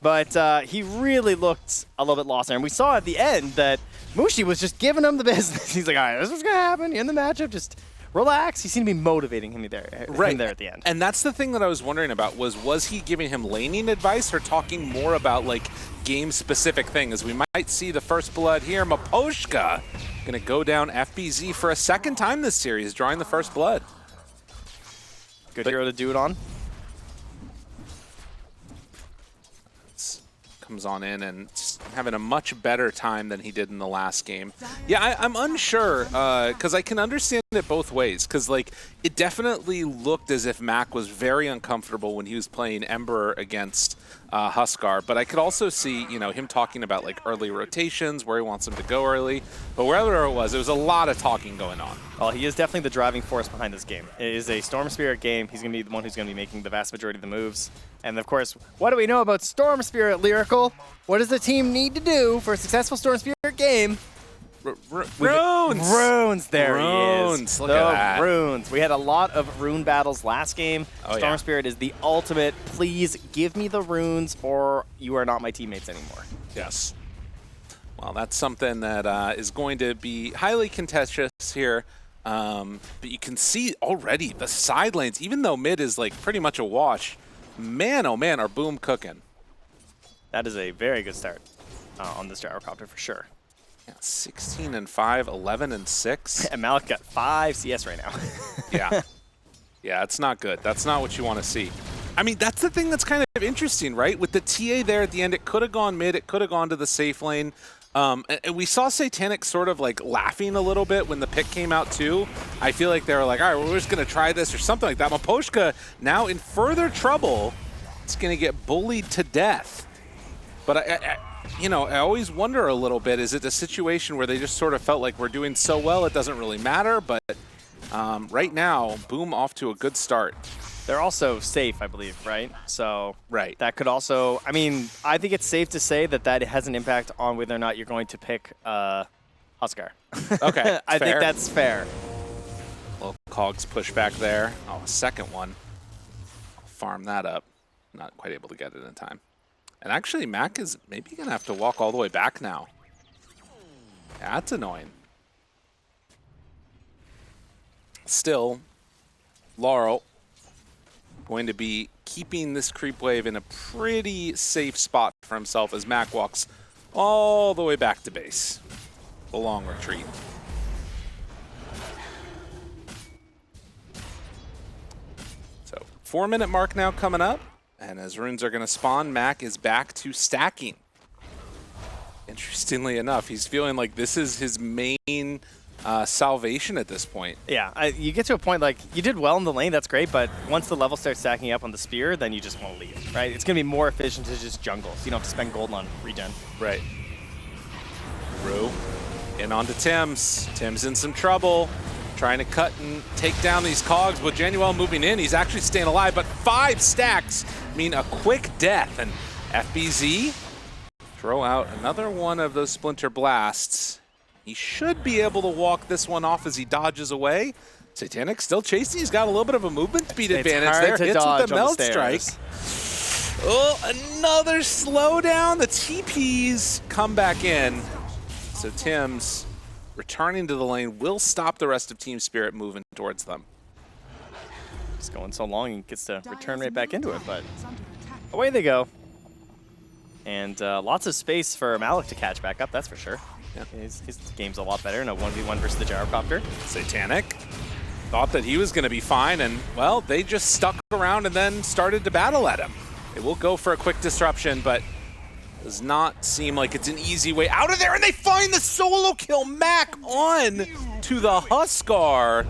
[SPEAKER 1] But he really looked a little bit lost there. And we saw at the end that Mushi was just giving him the business. He's like, all right, this is what's going to happen in the matchup. Just relax. He seemed to be motivating him there, at the end.
[SPEAKER 2] And that's the thing that I was wondering about was he giving him laning advice or talking more about like game-specific things? We might see the first blood here. Maposhka going to go down FBZ for a second time this series, drawing the first blood.
[SPEAKER 1] Good hero to do it on.
[SPEAKER 2] Comes on in and having a much better time than he did in the last game. Yeah, I'm unsure because I can understand it both ways because like it definitely looked as if Mac was very uncomfortable when he was playing Ember against Huskar, but I could also see him talking about like early rotations, where he wants him to go early, but wherever it was a lot of talking going on.
[SPEAKER 1] Well, he is definitely the driving force behind this game. It is a Storm Spirit game. He's going to be the one who's going to be making the vast majority of the moves. And of course, what do we know about Storm Spirit, Lyrical? What does the team need to do for a successful Storm Spirit game?
[SPEAKER 2] Runes!
[SPEAKER 1] Runes, there he
[SPEAKER 2] Runes,
[SPEAKER 1] is.
[SPEAKER 2] look
[SPEAKER 1] the
[SPEAKER 2] at that.
[SPEAKER 1] Runes. We had a lot of rune battles last game.
[SPEAKER 2] Oh,
[SPEAKER 1] Storm
[SPEAKER 2] yeah.
[SPEAKER 1] Spirit is the ultimate. Please give me the runes or you are not my teammates anymore.
[SPEAKER 2] Yes. Well, that's something that is going to be highly contentious here. But you can see already the side lanes, even though mid is like pretty much a wash, man, oh man, are Boom cooking.
[SPEAKER 1] That is a very good start on this gyrocopter for sure.
[SPEAKER 2] Yeah, 16 and 5, 11 and 6.
[SPEAKER 1] And Malik got 5 CS right now.
[SPEAKER 2] Yeah. Yeah, it's not good. That's not what you want to see. I mean, that's the thing that's kind of interesting, right? With the TA there at the end, it could have gone mid, it could have gone to the safe lane. And we saw Satanic sort of like laughing a little bit when the pick came out too. I feel like they were like, all right, well, we're just going to try this or something like that. Maposhka now in further trouble. It's going to get bullied to death. But I always wonder a little bit, is it a situation where they just sort of felt like we're doing so well it doesn't really matter? But right now, Boom off to a good start.
[SPEAKER 1] They're also safe, I believe, right? So
[SPEAKER 2] Right.
[SPEAKER 1] that could also, I mean, I think it's safe to say that has an impact on whether or not you're going to pick Huskar.
[SPEAKER 2] Okay,
[SPEAKER 1] I think
[SPEAKER 2] fair.
[SPEAKER 1] that's fair.
[SPEAKER 2] Little Cogs push back there. Oh, a second one. farm that up. Not quite able to get it in time. And actually, Mac is maybe going to have to walk all the way back now. Yeah, that's annoying. Still, Laurel going to be keeping this creep wave in a pretty safe spot for himself as Mac walks all the way back to base. The long retreat. So 4-minute mark now coming up. And as runes are going to spawn, Mac is back to stacking. Interestingly enough, he's feeling like this is his main salvation at this point.
[SPEAKER 1] Yeah, you get to a point like you did well in the lane, that's great, but once the level starts stacking up on the spear, then you just won't leave, right? It's going to be more efficient to just jungle, so you don't have to spend gold on regen.
[SPEAKER 2] Right. Rue in onto Tim's. Tim's in some trouble. Trying to cut and take down these cogs with Januel moving in. He's actually staying alive, but 5 stacks mean a quick death. And FBZ throw out another one of those Splinter Blasts. He should be able to walk this one off as he dodges away. Satanic still chasing. He's got a little bit of a movement speed advantage there. Hits with the Meld Strike. Oh, another slowdown. The TPs come back in. So Tim's returning to the lane will stop the rest of Team Spirit moving towards them.
[SPEAKER 1] Just going so long, he gets to return right back into it, but away they go. And lots of space for Malik to catch back up, that's for sure. Yeah. His game's a lot better in a 1v1 versus the Gyrocopter.
[SPEAKER 2] Satanic thought that he was going to be fine, and, well, they just stuck around and then started to battle at him. It will go for a quick disruption, but does not seem like it's an easy way out of there, and they find the solo kill. Mac on to the Huskar.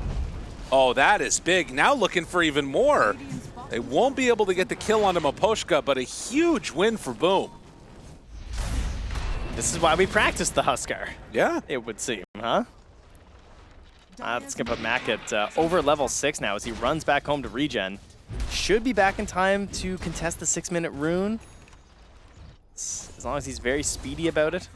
[SPEAKER 2] Oh, that is big. Now looking for even more. They won't be able to get the kill onto Maposhka, but a huge win for Boom.
[SPEAKER 1] This is why we practiced the Huskar.
[SPEAKER 2] Yeah.
[SPEAKER 1] It would seem, huh? That's going to put Mac at over level 6 now as he runs back home to regen. Should be back in time to contest the 6-minute rune. As long as he's very speedy about it.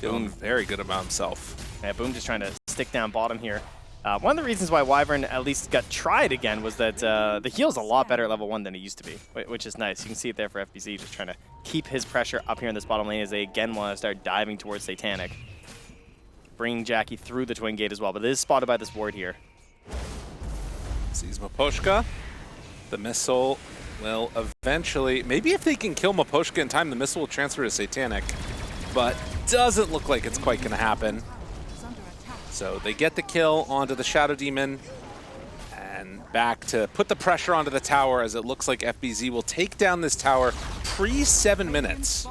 [SPEAKER 2] Feeling very good about himself.
[SPEAKER 1] Yeah, Boom just trying to stick down bottom here. One of the reasons why Wyvern at least got tried again was that the heal's a lot better at level 1 than it used to be, which is nice. You can see it there for FBZ, just trying to keep his pressure up here in this bottom lane as they again want to start diving towards Satanic. Bringing Jackie through the Twin Gate as well, but it is spotted by this ward here.
[SPEAKER 2] Sees Maposhka. The missile will eventually, maybe if they can kill Maposhka in time, the missile will transfer to Satanic, but doesn't look like it's quite going to happen. So they get the kill onto the Shadow Demon and back to put the pressure onto the tower as it looks like FBZ will take down this tower pre-7 minutes.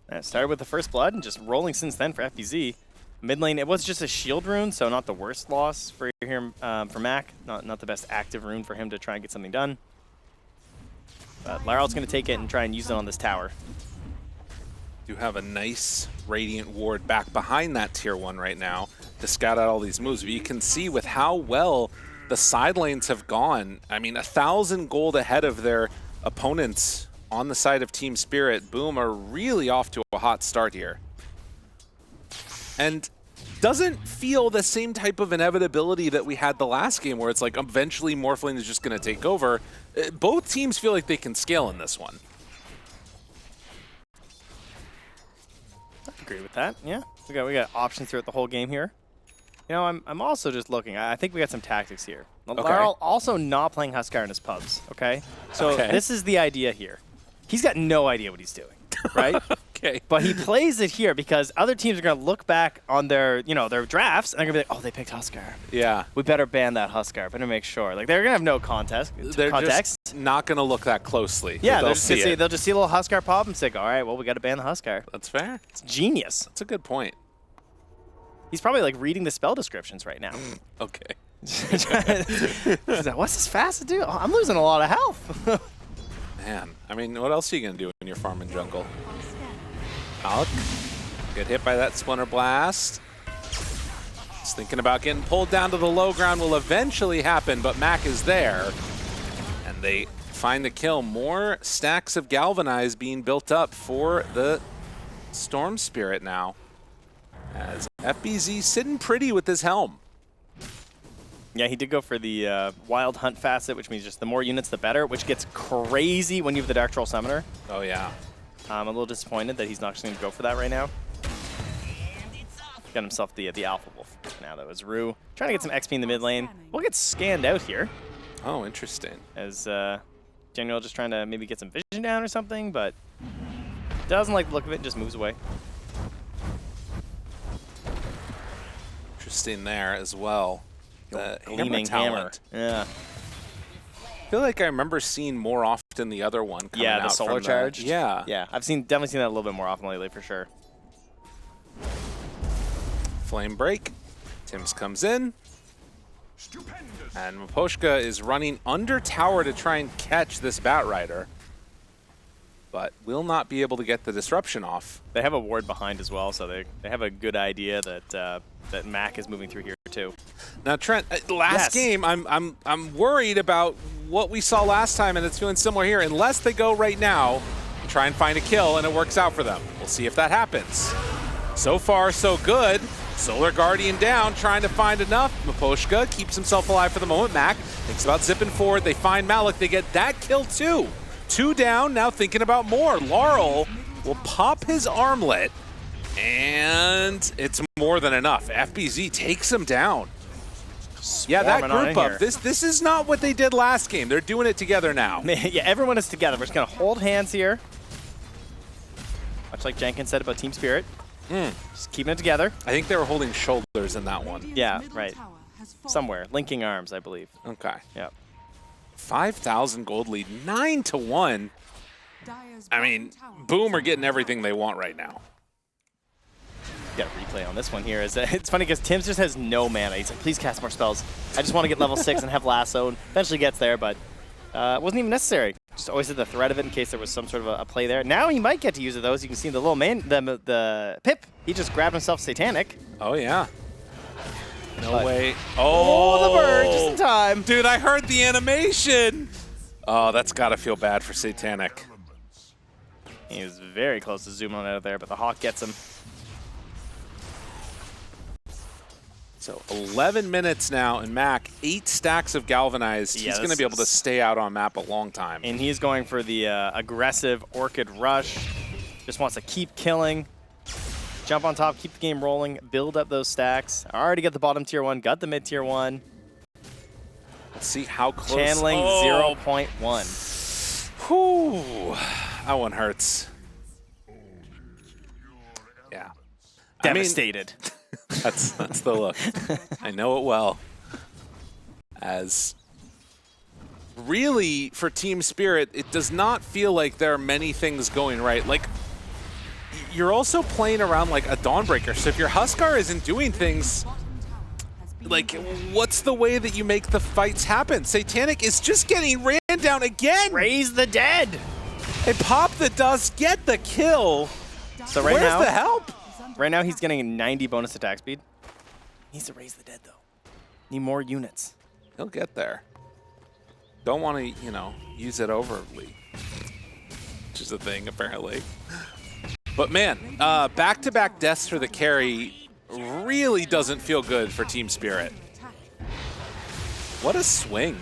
[SPEAKER 1] It started with the first blood and just rolling since then for FBZ. Mid lane, it was just a shield rune, so not the worst loss for him, for Mac. Not the best active rune for him to try and get something done. But Laral's going to take it and try and use it on this tower.
[SPEAKER 2] You have a nice Radiant ward back behind that tier 1 right now to scout out all these moves. But you can see with how well the side lanes have gone. I mean, 1,000 gold ahead of their opponents on the side of Team Spirit. Boom are really off to a hot start here. And doesn't feel the same type of inevitability that we had the last game where it's like eventually Morphling is just going to take over. Both teams feel like they can scale in this one.
[SPEAKER 1] I agree with that, yeah. We got options throughout the whole game here. You know, I'm also just looking. I think we got some tactics here. Okay. Laral also not playing Huskar in his pubs, okay? So this is the idea here. He's got no idea what he's doing, right?
[SPEAKER 2] Okay.
[SPEAKER 1] But he plays it here because other teams are going to look back on their, their drafts and they're going to be like, oh, they picked Huskar.
[SPEAKER 2] Yeah.
[SPEAKER 1] We better ban that Huskar. Better make sure. Like, they're going to have no context.
[SPEAKER 2] They're just not going to look that closely.
[SPEAKER 1] Yeah, they'll just see a little Huskar pop and say, all right, well, we got to ban the Huskar.
[SPEAKER 2] That's fair.
[SPEAKER 1] It's genius.
[SPEAKER 2] That's a good point.
[SPEAKER 1] He's probably like reading the spell descriptions right now.
[SPEAKER 2] Okay.
[SPEAKER 1] He's like, what's this fast to do? Oh, I'm losing a lot of health.
[SPEAKER 2] Man, I mean, what else are you going to do when you're farming jungle? Alec, get hit by that Splinter Blast. Just thinking about getting pulled down to the low ground will eventually happen, but Mac is there. And they find the kill. More stacks of Galvanize being built up for the Storm Spirit now. As FBZ sitting pretty with his helm.
[SPEAKER 1] Yeah, he did go for the Wild Hunt facet, which means just the more units, the better, which gets crazy when you have the Dark Troll Summoner.
[SPEAKER 2] Oh, yeah.
[SPEAKER 1] I'm a little disappointed that he's not actually going to go for that right now. Got himself the Alpha Wolf now, though, as Rue. Trying to get some XP in the mid lane. We'll get scanned out here.
[SPEAKER 2] Oh, interesting.
[SPEAKER 1] As General just trying to maybe get some vision down or something, but doesn't like the look of it and just moves away.
[SPEAKER 2] Interesting there as well. The
[SPEAKER 1] Gleaming hammer. Yeah.
[SPEAKER 2] I feel like I remember seeing more often the other one coming
[SPEAKER 1] Yeah, the
[SPEAKER 2] out
[SPEAKER 1] solar
[SPEAKER 2] from
[SPEAKER 1] charged.
[SPEAKER 2] Yeah.
[SPEAKER 1] Yeah, I've definitely seen that a little bit more often lately for sure.
[SPEAKER 2] Flame break. Tim's comes in. And Miposhka is running under tower to try and catch this Batrider, but will not be able to get the disruption off.
[SPEAKER 1] They have a ward behind as well, so they have a good idea that that Mac is moving through here too.
[SPEAKER 2] Now, Trent, last game, I'm worried about what we saw last time, and it's feeling similar here. Unless they go right now, try and find a kill, and it works out for them. We'll see if that happens. So far, so good. Solar Guardian down, trying to find enough. Miposhka keeps himself alive for the moment. Mac thinks about zipping forward. They find Malik. They get that kill too. 2 down, now thinking about more. Laurel will pop his armlet, and it's more than enough. FBZ takes him down. Yeah, that group up. This is not what they did last game. They're doing it together now.
[SPEAKER 1] Yeah, everyone is together. We're just going to hold hands here. Much like Jenkins said about Team Spirit. Just keeping it together.
[SPEAKER 2] I think they were holding shoulders in that one.
[SPEAKER 1] Yeah, right. Somewhere. Linking arms, I believe.
[SPEAKER 2] Okay.
[SPEAKER 1] Yep.
[SPEAKER 2] 5,000 gold lead, 9-1. I mean, Boom are getting everything they want right now.
[SPEAKER 1] Got a replay on this one here. It's funny because Tim's just has no mana. He's like, please cast more spells. I just want to get level 6 and have lasso. And eventually gets there, but it wasn't even necessary. Just always had the threat of it in case there was some sort of a play there. Now he might get to use it though. As you can see, the little the Pip, he just grabbed himself Satanic.
[SPEAKER 2] Oh yeah. No
[SPEAKER 1] but
[SPEAKER 2] way.
[SPEAKER 1] Oh, the bird just in time.
[SPEAKER 2] Dude, I heard the animation. Oh, that's got to feel bad for Satanic.
[SPEAKER 1] He was very close to zooming on out of there, but the Hawk gets him.
[SPEAKER 2] So 11 minutes now, and Mac, 8 stacks of Galvanized.
[SPEAKER 1] Yeah,
[SPEAKER 2] he's going to be able to stay out on map a long time.
[SPEAKER 1] And he's going for the aggressive Orchid Rush. Just wants to keep killing. Jump on top, keep the game rolling, build up those stacks. Already got the bottom tier 1, got the mid tier 1.
[SPEAKER 2] Let's see how close.
[SPEAKER 1] Channeling 0.1.
[SPEAKER 2] Whew. That one hurts. Yeah.
[SPEAKER 1] Devastated.
[SPEAKER 2] I mean, that's the look. I know it well. As really, for Team Spirit, it does not feel like there are many things going right. Like, you're also playing around like a Dawnbreaker, so if your Huskar isn't doing things, like, what's the way that you make the fights happen? Satanic is just getting ran down again!
[SPEAKER 1] Raise the dead!
[SPEAKER 2] They pop the dust, get the kill!
[SPEAKER 1] So right
[SPEAKER 2] where's
[SPEAKER 1] now,
[SPEAKER 2] the help?
[SPEAKER 1] Right now he's getting 90 bonus attack speed. He needs to raise the dead though. Need more units.
[SPEAKER 2] He'll get there. Don't want to, you know, use it overly. Which is a thing, apparently. But man, back-to-back deaths for the carry really doesn't feel good for Team Spirit. What a swing.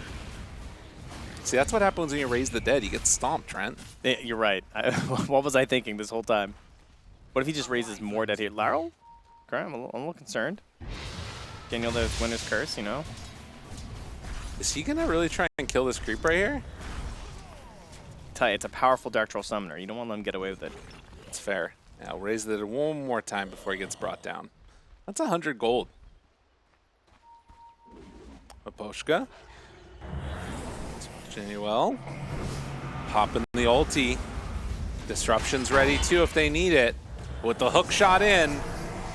[SPEAKER 2] See, that's what happens when you raise the dead. You get stomped, Trent.
[SPEAKER 1] You're right. What was I thinking this whole time? What if he just raises more dead here? Laurel? Okay, I'm a little concerned. Daniel, the Winner's Curse, you know?
[SPEAKER 2] Is he going to really try and kill this creep right here?
[SPEAKER 1] Tell you, it's a powerful Dark Troll Summoner. You don't want to let him get away with it.
[SPEAKER 2] It's fair. Yeah, I'll raise it one more time before he gets brought down. That's 100 gold. Miposhka. Well, popping the ulti. Disruption's ready too if they need it. With the hook shot in,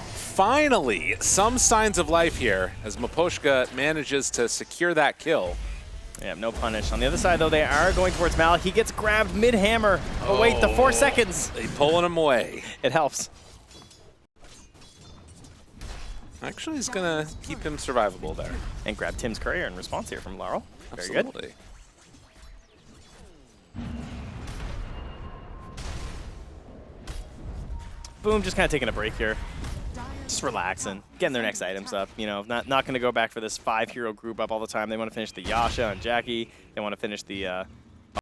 [SPEAKER 2] finally some signs of life here as Miposhka manages to secure that kill.
[SPEAKER 1] Yeah, no punish. On the other side, though, they are going towards Malik. He gets grabbed mid-hammer. Oh, wait, the 4 seconds.
[SPEAKER 2] They pulling him away.
[SPEAKER 1] It helps.
[SPEAKER 2] Actually, he's going to keep him survivable there.
[SPEAKER 1] And grab Tim's courier in response here from Laurel. Very
[SPEAKER 2] Absolutely.
[SPEAKER 1] good. Boom, just kind of taking a break here. just relaxing, getting their next items up. You know, not going to go back for this 5-hero group up all the time. They want to finish the Yasha and Jackie. They want to finish the,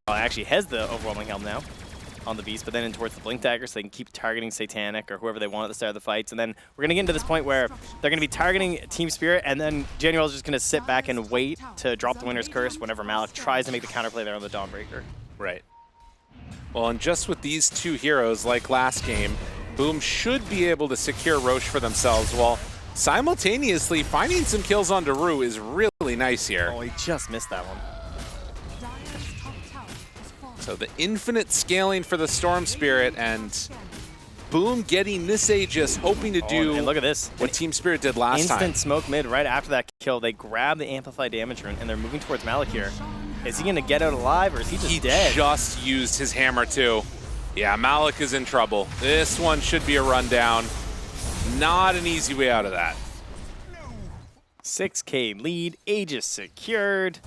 [SPEAKER 1] actually has the overwhelming helm now on the Beast, but then in towards the Blink Dagger so they can keep targeting Satanic or whoever they want at the start of the fights. And then we're going to get into this point where they're going to be targeting Team Spirit, and then Januel is just going to sit back and wait to drop the Winner's Curse whenever Malik tries to make the counterplay there on the Dawnbreaker.
[SPEAKER 2] Right. Well, and just with these two heroes, like last game, Boom should be able to secure Roche for themselves, while simultaneously finding some kills on Daru is really nice here.
[SPEAKER 1] Oh, he just missed that one.
[SPEAKER 2] So the infinite scaling for the Storm Spirit, and Boom getting this Aegis, hoping to do
[SPEAKER 1] and look at this.
[SPEAKER 2] what Team Spirit did last time.
[SPEAKER 1] Instant smoke mid right after that kill. They grab the Amplify damage rune, and they're moving towards Malik here. Is he going to get out alive, or is he just dead?
[SPEAKER 2] He just used his hammer, too. Yeah, Malik is in trouble. This one should be a rundown. Not an easy way out of that.
[SPEAKER 1] 6K lead, Aegis secured.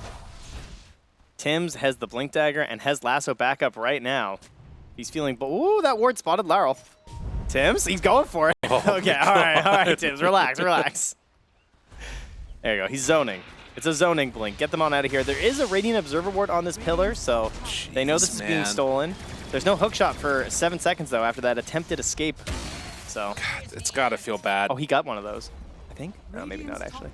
[SPEAKER 1] Tim's has the Blink Dagger and has Lasso back up right now. He's feeling, ooh, that ward spotted Laurel. Tim's, he's going for it.
[SPEAKER 2] Oh
[SPEAKER 1] okay, all right, Tim's, relax, relax. There you go, he's zoning. It's a zoning blink. Get them on out of here. There is a Radiant Observer ward on this pillar, so they know this is being stolen. There's no hookshot for 7 seconds, though, after that attempted escape. So
[SPEAKER 2] God, it's got to feel bad.
[SPEAKER 1] Oh, he got one of those, I think. No, maybe not, actually.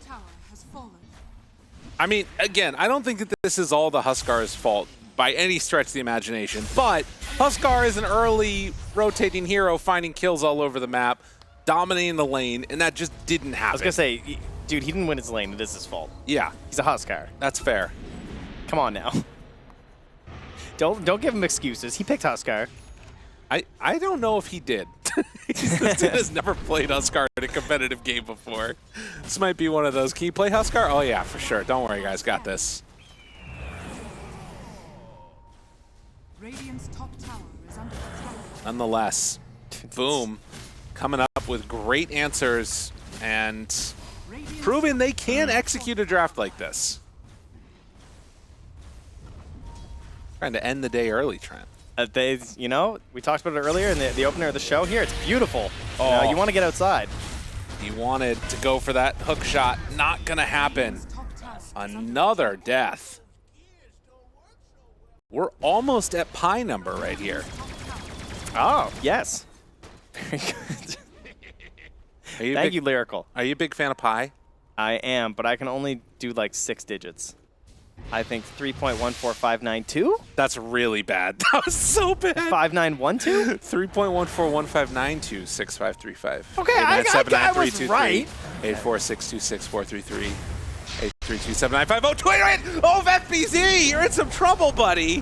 [SPEAKER 2] I mean, again, I don't think that this is all the Huskar's fault by any stretch of the imagination, but Huskar is an early rotating hero finding kills all over the map, dominating the lane, and that just didn't happen.
[SPEAKER 1] I was going to say, dude, he didn't win his lane. It is his fault.
[SPEAKER 2] Yeah.
[SPEAKER 1] He's a Huskar.
[SPEAKER 2] That's fair.
[SPEAKER 1] Come on now. Don't give him excuses. He picked Huskar.
[SPEAKER 2] I don't know if he did. This dude has never played Huskar in a competitive game before. This might be one of those. Can you play Huskar? Oh, yeah, for sure. Don't worry, guys. Got this.
[SPEAKER 3] Radiant's top tower is under attack.
[SPEAKER 2] Nonetheless, Boom coming up with great answers and proving they can execute a draft like this. Trying to end the day early, Trent.
[SPEAKER 1] You know, we talked about it earlier in the opener of the show here. It's beautiful.
[SPEAKER 2] Oh.
[SPEAKER 1] You want to get outside.
[SPEAKER 2] He wanted to go for that hook shot. Not going to happen. Another death. We're almost at Pi number right here.
[SPEAKER 1] Oh, yes. Very good. Thank you, Lyrical.
[SPEAKER 2] Are you a big fan of Pi?
[SPEAKER 1] I am, but I can only do like 6 digits. I think 3.14592.
[SPEAKER 2] That's really bad. That was so bad.
[SPEAKER 1] 5912?
[SPEAKER 2] 3.1415926535.
[SPEAKER 1] Okay, I was right.
[SPEAKER 2] 846264433. 8327950. Oh, FBZ, you're in some trouble, buddy.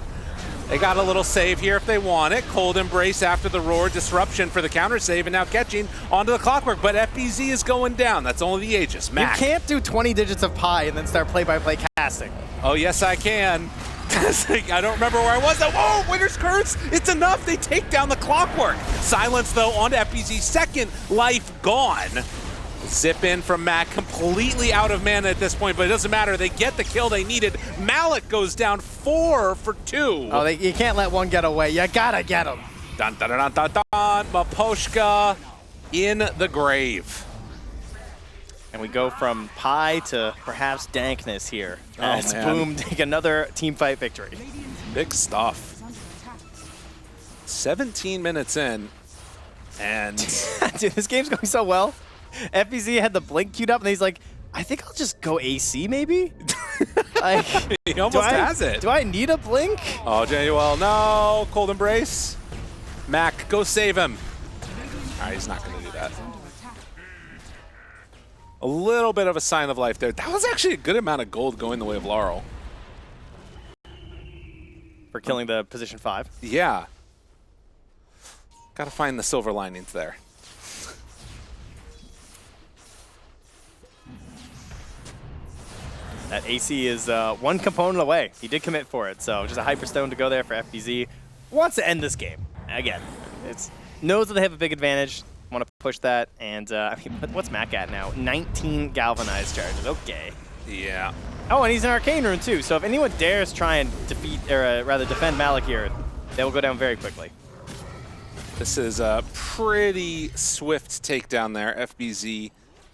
[SPEAKER 2] They got a little save here if they want it. Cold Embrace after the roar. Disruption for the counter save, and now catching onto the Clockwork. But FBZ is going down. That's only the Aegis. Mac.
[SPEAKER 1] You can't do 20 digits of pi and then start play-by-play casting.
[SPEAKER 2] Oh, yes, I can. I don't remember where I was. Oh, Winner's Curse. It's enough. They take down the Clockwork. Silence, though, onto FBZ. Second life gone. Zip in from Mac, completely out of mana at this point, but it doesn't matter. They get the kill they needed. Malik goes down 4 for 2.
[SPEAKER 1] Oh, you can't let one get away. You gotta get him.
[SPEAKER 2] Dun, dun, dun, dun, dun, dun. Maposhka in the grave.
[SPEAKER 1] And we go from Pi to perhaps dankness here.
[SPEAKER 2] Oh,
[SPEAKER 1] As
[SPEAKER 2] man.
[SPEAKER 1] Boom take another team fight victory.
[SPEAKER 2] Big stuff. 17 minutes in, and
[SPEAKER 1] dude, this game's going so well. FBZ had the blink queued up, and he's like, I think I'll just go AC, maybe? Like,
[SPEAKER 2] he almost has it.
[SPEAKER 1] Do I need a blink?
[SPEAKER 2] Oh, Januel, no. Cold Embrace. Mac, go save him. All right, he's not going to do that. A little bit of a sign of life there. That was actually a good amount of gold going the way of Laurel.
[SPEAKER 1] For killing the position 5?
[SPEAKER 2] Yeah. Got to find the silver linings there.
[SPEAKER 1] That AC is one component away. He did commit for it, so just a Hyperstone to go there for FBZ. Wants to end this game. Again, knows that they have a big advantage. Want to push that, and I mean, what's Mac at now? 19 galvanized charges. Okay.
[SPEAKER 2] Yeah.
[SPEAKER 1] Oh, and he's an Arcane Rune too. So if anyone dares try and defend Malik here, they will go down very quickly.
[SPEAKER 2] This is a pretty swift takedown there. FBZ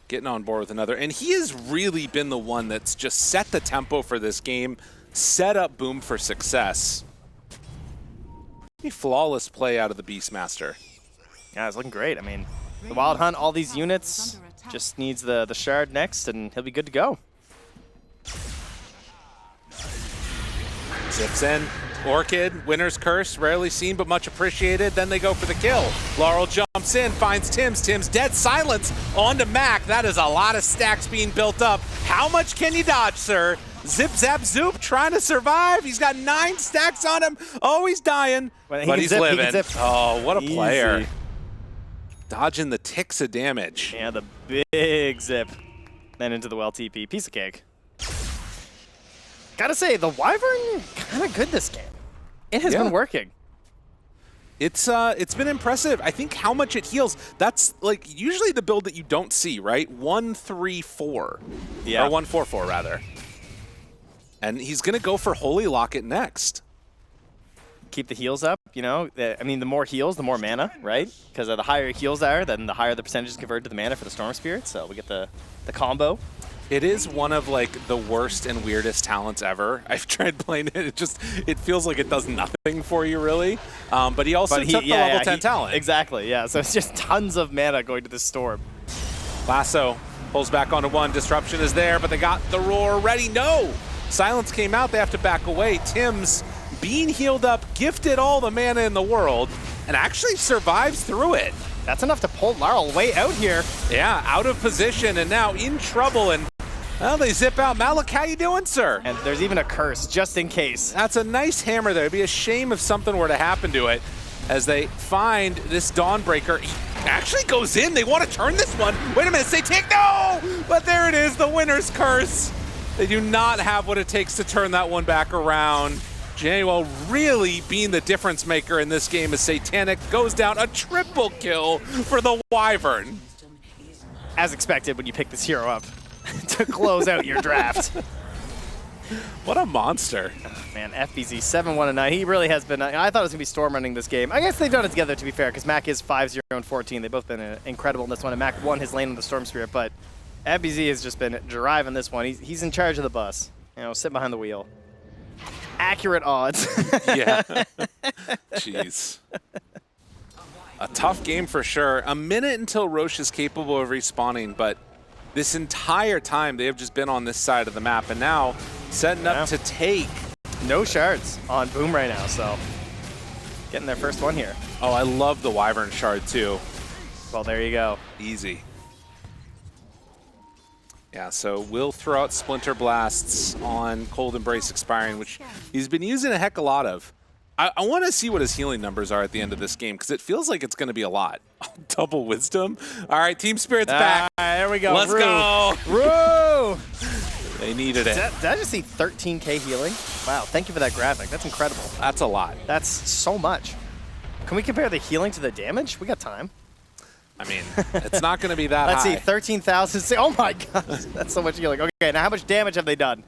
[SPEAKER 2] getting on board with another. And he has really been the one that's just set the tempo for this game, set up Boom for success. Flawless play out of the Beastmaster.
[SPEAKER 1] Yeah, it's looking great. I mean, the Wild Hunt, all these units, just needs the Shard next, and he'll be good to go.
[SPEAKER 2] Zips in. Orchid, Winner's Curse, rarely seen but much appreciated. Then they go for the kill. Laurel jumps in, finds Tim's. Tim's dead. Silence onto Mac. That is a lot of stacks being built up. How much can you dodge, sir? Zip, zap, zoop, trying to survive. He's got 9 stacks on him. Oh, he's dying, but he's living. Oh, what a player. Dodging the ticks of damage.
[SPEAKER 1] Yeah, the big zip. Then into the well TP. Piece of cake. Gotta say, the Wyvern, kind of good this game. It has been working.
[SPEAKER 2] It's been impressive. I think how much it heals, that's like usually the build that you don't see, right? 1-3-4. Yeah. Or 1-4-4 rather. And he's gonna go for Holy Locket next.
[SPEAKER 1] Keep the heals up, you know? I mean, the more heals, the more mana, right? Because the higher heals are, then the higher the percentage converted to the mana for the Storm Spirit. So we get the combo.
[SPEAKER 2] It is one of like the worst and weirdest talents ever. I've tried playing it. It feels like it does nothing for you really. But he also took the level 10 talent.
[SPEAKER 1] Exactly, yeah. So it's just tons of mana going to the Storm.
[SPEAKER 2] Lasso pulls back onto 1. Disruption is there, but they got the roar ready. No! Silence came out. They have to back away. Tim's being healed up, gifted all the mana in the world, and actually survives through it.
[SPEAKER 1] That's enough to pull Laurel way out here.
[SPEAKER 2] Yeah, out of position and now in trouble, and well, they zip out. Malik, how you doing, sir?
[SPEAKER 1] And there's even a curse, just in case.
[SPEAKER 2] That's a nice hammer there. It'd be a shame if something were to happen to it as they find this Dawnbreaker. He actually goes in. They want to turn this one. Wait a minute, say take, no! But there it is, the Winner's Curse. They do not have what it takes to turn that one back around. Januel really being the difference maker in this game as Satanic goes down. A triple kill for the Wyvern.
[SPEAKER 1] As expected when you pick this hero up to close out your draft.
[SPEAKER 2] What a monster.
[SPEAKER 1] Oh, man, FBZ 7-1-9. He really has been. I thought it was going to be Storm running this game. I guess they've done it together, to be fair, because Mac is 5-0-14. They've both been incredible in this one, and Mac won his lane on the Storm Spirit, but FBZ has just been driving this one. He's in charge of the bus. You know, sit behind the wheel. Accurate odds.
[SPEAKER 2] Yeah. Jeez. A tough game for sure. A minute until Roche is capable of respawning, but this entire time they have just been on this side of the map, and now setting up to take.
[SPEAKER 1] No shards on Boom right now, so getting their first one here.
[SPEAKER 2] Oh, I love the Wyvern shard too.
[SPEAKER 1] Well, there you go.
[SPEAKER 2] Easy. Yeah, so we'll throw out Splinter Blasts on Cold Embrace expiring, which he's been using a heck a lot of. I want to see what his healing numbers are at the end of this game, because it feels like it's going to be a lot. Double Wisdom. All right, Team Spirit's back.
[SPEAKER 1] There we go.
[SPEAKER 2] Let's go.
[SPEAKER 1] Roo!
[SPEAKER 2] They needed it.
[SPEAKER 1] Did I just see 13k healing? Wow, thank you for that graphic. That's incredible.
[SPEAKER 2] That's a lot.
[SPEAKER 1] That's so much. Can we compare the healing to the damage? We got time.
[SPEAKER 2] I mean, it's not going to be that
[SPEAKER 1] Let's
[SPEAKER 2] high.
[SPEAKER 1] see, 13,000. Oh my gosh, that's so much healing. Okay, now how much damage have they done?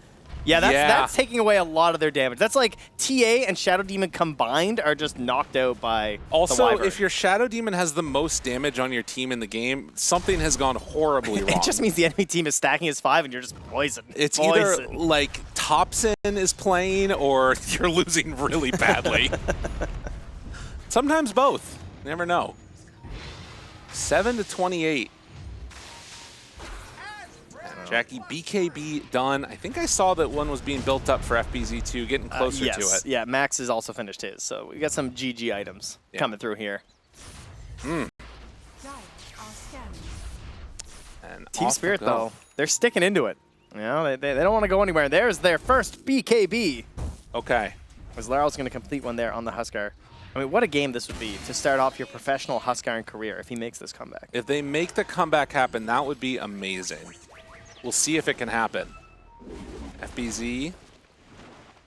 [SPEAKER 1] Yeah, that's taking away a lot of their damage. That's like TA and Shadow Demon combined are just knocked out by
[SPEAKER 2] also,
[SPEAKER 1] the Wyvern.
[SPEAKER 2] if your Shadow Demon has the most damage on your team in the game, something has gone horribly wrong.
[SPEAKER 1] It just means the enemy team is stacking as 5 and you're just poisoned.
[SPEAKER 2] It's either like Thompson is playing or you're losing really badly. Sometimes both. Never know. 7-28. Jackie, BKB done. I think I saw that one was being built up for FBZ2, getting closer to it.
[SPEAKER 1] Yeah, Max has also finished his, so we got some GG items coming through here.
[SPEAKER 2] And
[SPEAKER 1] Team Spirit, though, they're sticking into it. You know, they don't want to go anywhere. There's their first BKB.
[SPEAKER 2] Okay.
[SPEAKER 1] As Laro's going to complete one there on the Huskar. I mean, what a game this would be to start off your professional Huskaran career if he makes this comeback.
[SPEAKER 2] If they make the comeback happen, that would be amazing. We'll see if it can happen. FBZ,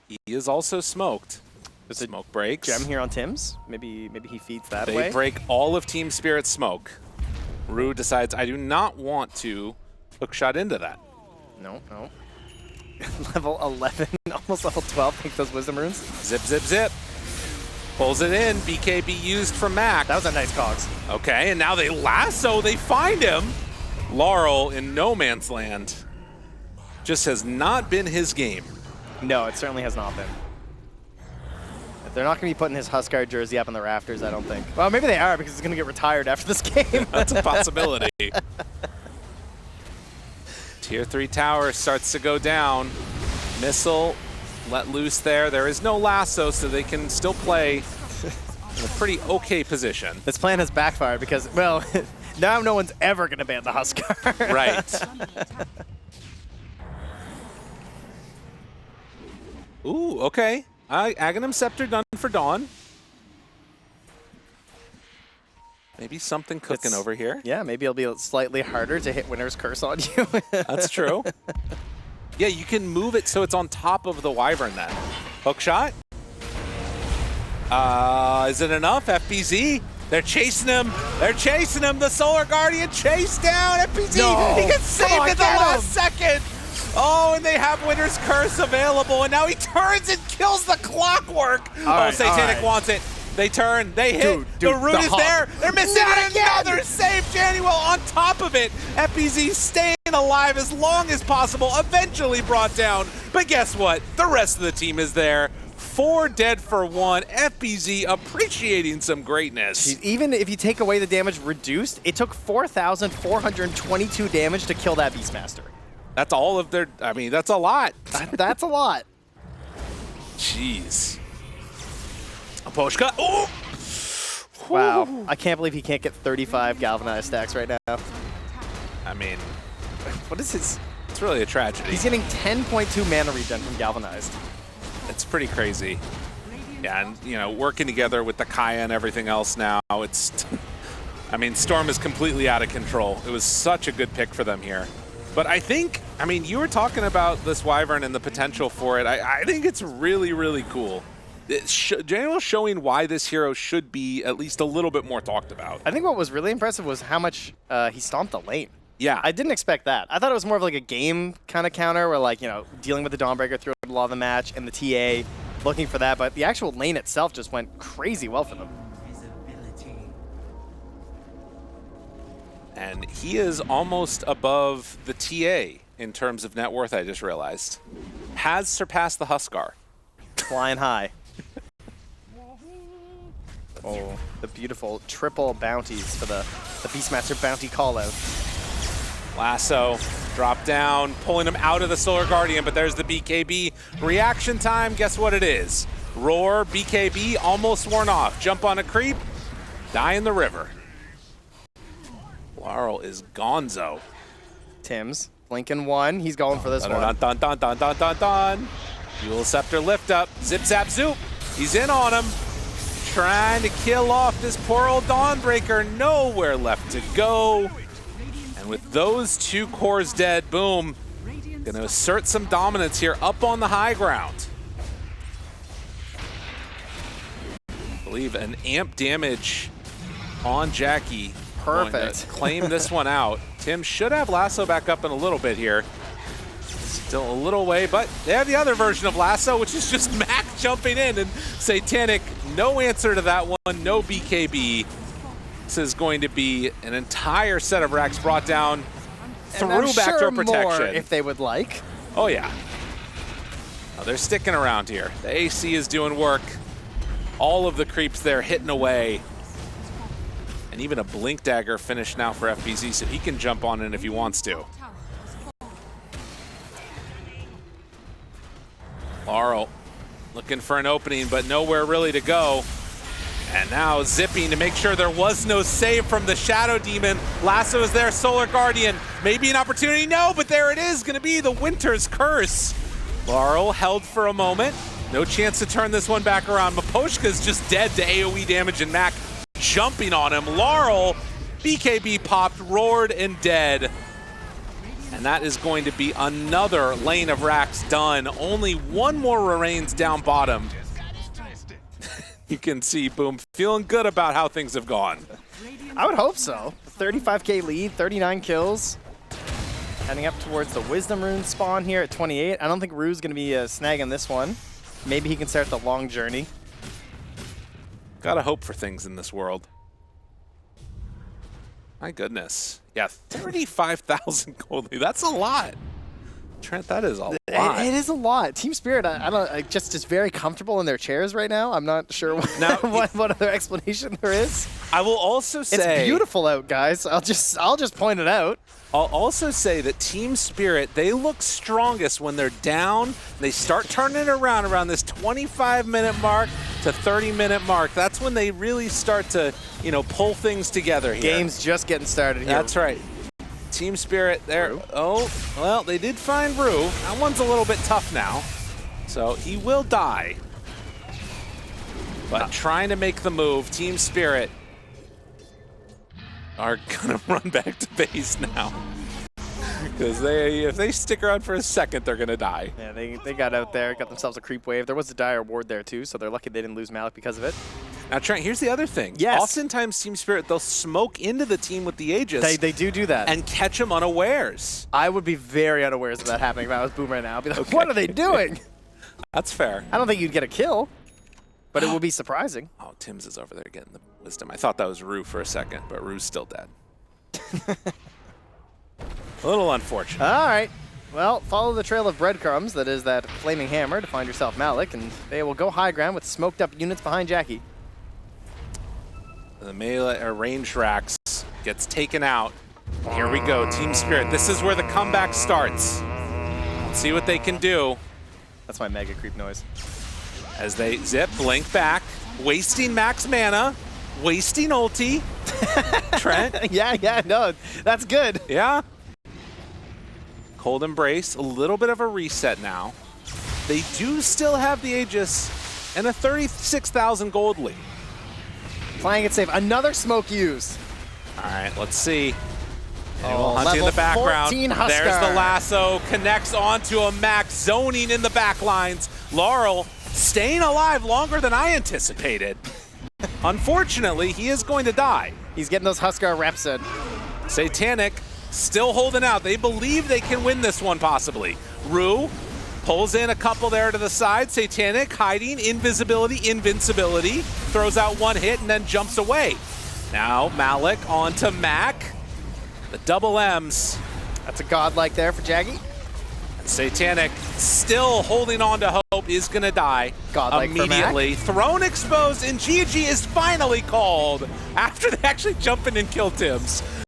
[SPEAKER 2] he is also smoked. The smoke breaks.
[SPEAKER 1] Gem here on Tim's. Maybe he feeds that
[SPEAKER 2] way.
[SPEAKER 1] They
[SPEAKER 2] break all of Team Spirit's smoke. Rue decides, I do not want to hookshot into that.
[SPEAKER 1] No. Level 11, almost level 12. Take those Wisdom Runes.
[SPEAKER 2] Zip, zip, zip. Pulls it in. BKB used from Mac.
[SPEAKER 1] That was a nice cogs.
[SPEAKER 2] Okay, and now they lasso. They find him. Laurel in no man's land. Just has not been his game.
[SPEAKER 1] No, it certainly has not been. They're not going to be putting his Huskar jersey up in the rafters, I don't think. Well, maybe they are because it's going to get retired after this game.
[SPEAKER 2] That's a possibility. Tier 3 tower starts to go down. Missile let loose there. There is no lasso, so they can still play in a pretty okay position.
[SPEAKER 1] This plan has backfired because, well, now no one's ever going to ban the Huskar.
[SPEAKER 2] Right. Ooh, okay. Aghanim Scepter done for Dawn. Maybe something cooking over here.
[SPEAKER 1] Yeah, maybe it'll be slightly harder to hit Winter's Curse on you.
[SPEAKER 2] That's true. Yeah, you can move it so it's on top of the Wyvern then. Hook shot. Is it enough? FBZ. They're chasing him. They're chasing him. The Solar Guardian chased down. FBZ.
[SPEAKER 1] No.
[SPEAKER 2] He gets saved at the last second. Oh, and they have Winter's Curse available, and now he turns and kills the Clockwork. Satanic wants it. They turn, they hit,
[SPEAKER 1] dude,
[SPEAKER 2] the root is there. They're missing another save. Januel on top of it. FBZ staying alive as long as possible, eventually brought down. But guess what? The rest of the team is there. 4 dead for 1. FBZ appreciating some greatness.
[SPEAKER 1] Even if you take away the damage reduced, it took 4,422 damage to kill that Beastmaster.
[SPEAKER 2] That's all of their, I mean, that's a lot.
[SPEAKER 1] That's a lot.
[SPEAKER 2] Jeez. Aposhka. Oh!
[SPEAKER 1] Wow. I can't believe he can't get 35 galvanized stacks right now.
[SPEAKER 2] I mean,
[SPEAKER 1] what is his?
[SPEAKER 2] It's really a tragedy.
[SPEAKER 1] He's getting 10.2 mana regen from galvanized.
[SPEAKER 2] It's pretty crazy. Yeah, and you know, working together with the Kaya and everything else now, it's, I mean, Storm is completely out of control. It was such a good pick for them here. But I think, I mean, you were talking about this Wyvern and the potential for it. I think it's really, really cool. Januel's showing why this hero should be at least a little bit more talked about.
[SPEAKER 1] I think what was really impressive was how much he stomped the lane.
[SPEAKER 2] Yeah.
[SPEAKER 1] I didn't expect that. I thought it was more of like a game kind of counter where, like, you know, dealing with the Dawnbreaker throughout a lot of the match and the TA, looking for that. But the actual lane itself just went crazy well for them.
[SPEAKER 2] And he is almost above the TA in terms of net worth, I just realized. Has surpassed the Huskar.
[SPEAKER 1] Flying high. Oh, the beautiful triple bounties for the Beastmaster bounty callout.
[SPEAKER 2] Lasso, drop down, pulling him out of the Solar Guardian, but there's the BKB. Reaction time, guess what it is? Roar, BKB, almost worn off. Jump on a creep, die in the river. Laurel is gonzo.
[SPEAKER 1] Tim's, Lincoln 1, he's going for this one.
[SPEAKER 2] Dun dun dun dun dun dun dun. Dual Scepter lift up, zip zap zoop. He's in on him. Trying to kill off this poor old Dawnbreaker. Nowhere left to go. And with those 2 cores dead, boom. Gonna assert some dominance here up on the high ground. I believe an amp damage on Jackie.
[SPEAKER 1] Perfect.
[SPEAKER 2] Claim this one out. Tim should have Lasso back up in a little bit here. Still a little way, but they have the other version of Lasso, which is just Mac jumping in, and Satanic, no answer to that one, no BKB. This is going to be an entire set of racks brought down through backdoor protection.
[SPEAKER 1] More if they would like.
[SPEAKER 2] Oh yeah. Oh, they're sticking around here. The AC is doing work. All of the creeps there hitting away. And even a Blink Dagger finish now for FBZ, so he can jump on in if he wants to. Laurel looking for an opening, but nowhere really to go. And now zipping to make sure there was no save from the Shadow Demon. Lasso is there, Solar Guardian. Maybe an opportunity, no, but there it is, gonna be the Winter's Curse. Laurel held for a moment. No chance to turn this one back around. Maposhka's just dead to AoE damage, and Mac jumping on him. Laurel, BKB popped, roared, and dead. And that is going to be another lane of racks done. Only one more remains down bottom. You can see Boom feeling good about how things have gone.
[SPEAKER 1] I would hope so. 35k lead, 39 kills. Heading up towards the Wisdom Rune spawn here at 28. I don't think Rue's going to be snagging this one. Maybe he can start the long journey.
[SPEAKER 2] Gotta hope for things in this world. My goodness. Yeah, 35,000 gold lead. That's a lot. Trent, that is a lot.
[SPEAKER 1] It is a lot. Team Spirit, I just very comfortable in their chairs right now. I'm not sure what other explanation there is.
[SPEAKER 2] I will also say
[SPEAKER 1] it's beautiful out, guys. I'll just point it out.
[SPEAKER 2] I'll also say that Team Spirit, they look strongest when they're down. They start turning it around this 25-minute mark to 30-minute mark. That's when they really start to, pull things together here.
[SPEAKER 1] Game's just getting started here.
[SPEAKER 2] That's right. Team Spirit there. Rue? Oh, well, they did find Rue. That one's a little bit tough now. So he will die. But trying to make the move, Team Spirit are gonna run back to base now. Because if they stick around for a second, they're gonna die.
[SPEAKER 1] Yeah, they got out there, got themselves a creep wave. There was a dire ward there too, so they're lucky they didn't lose Malik because of it.
[SPEAKER 2] Now, Trent, here's the other thing.
[SPEAKER 1] Yes.
[SPEAKER 2] Oftentimes, Team Spirit, they'll smoke into the team with the Aegis.
[SPEAKER 1] They do that.
[SPEAKER 2] And catch them unawares.
[SPEAKER 1] I would be very unawares of that happening if I was Boom right now. I'd be like, okay. What are they doing?
[SPEAKER 2] That's fair.
[SPEAKER 1] I don't think you'd get a kill, but it would be surprising.
[SPEAKER 2] Oh, Tim's is over there getting the wisdom. I thought that was Rue for a second, but Rue's still dead. A little unfortunate.
[SPEAKER 1] All right. Well, follow the trail of breadcrumbs, that is that flaming hammer, to find yourself Malik, and they will go high ground with smoked up units behind Jackie.
[SPEAKER 2] The melee range racks gets taken out. Here we go, Team Spirit. This is where the comeback starts. Let's see what they can do.
[SPEAKER 1] That's my mega creep noise.
[SPEAKER 2] As they zip, blink back, wasting max mana, wasting ulti. Trent?
[SPEAKER 1] Yeah, no, that's good.
[SPEAKER 2] Yeah. Cold Embrace, a little bit of a reset now. They do still have the Aegis and a 36,000 gold lead.
[SPEAKER 1] Playing it safe. Another smoke used.
[SPEAKER 2] All right, let's see.
[SPEAKER 1] Oh,
[SPEAKER 2] hunting in the background.
[SPEAKER 1] There's
[SPEAKER 2] the lasso, connects onto a max, zoning in the backlines. Laurel staying alive longer than I anticipated. Unfortunately, he is going to die.
[SPEAKER 1] He's getting those Huskar reps in.
[SPEAKER 2] Satanic still holding out. They believe they can win this one possibly. Rue pulls in a couple there to the side. Satanic hiding, invisibility, invincibility. Throws out one hit and then jumps away. Now Malik onto Mac. The double M's.
[SPEAKER 1] That's a godlike there for Jaggy.
[SPEAKER 2] And Satanic still holding on to hope, is going to die
[SPEAKER 1] godlike
[SPEAKER 2] immediately. Throne exposed, and GG is finally called after they actually jump in and kill Tims.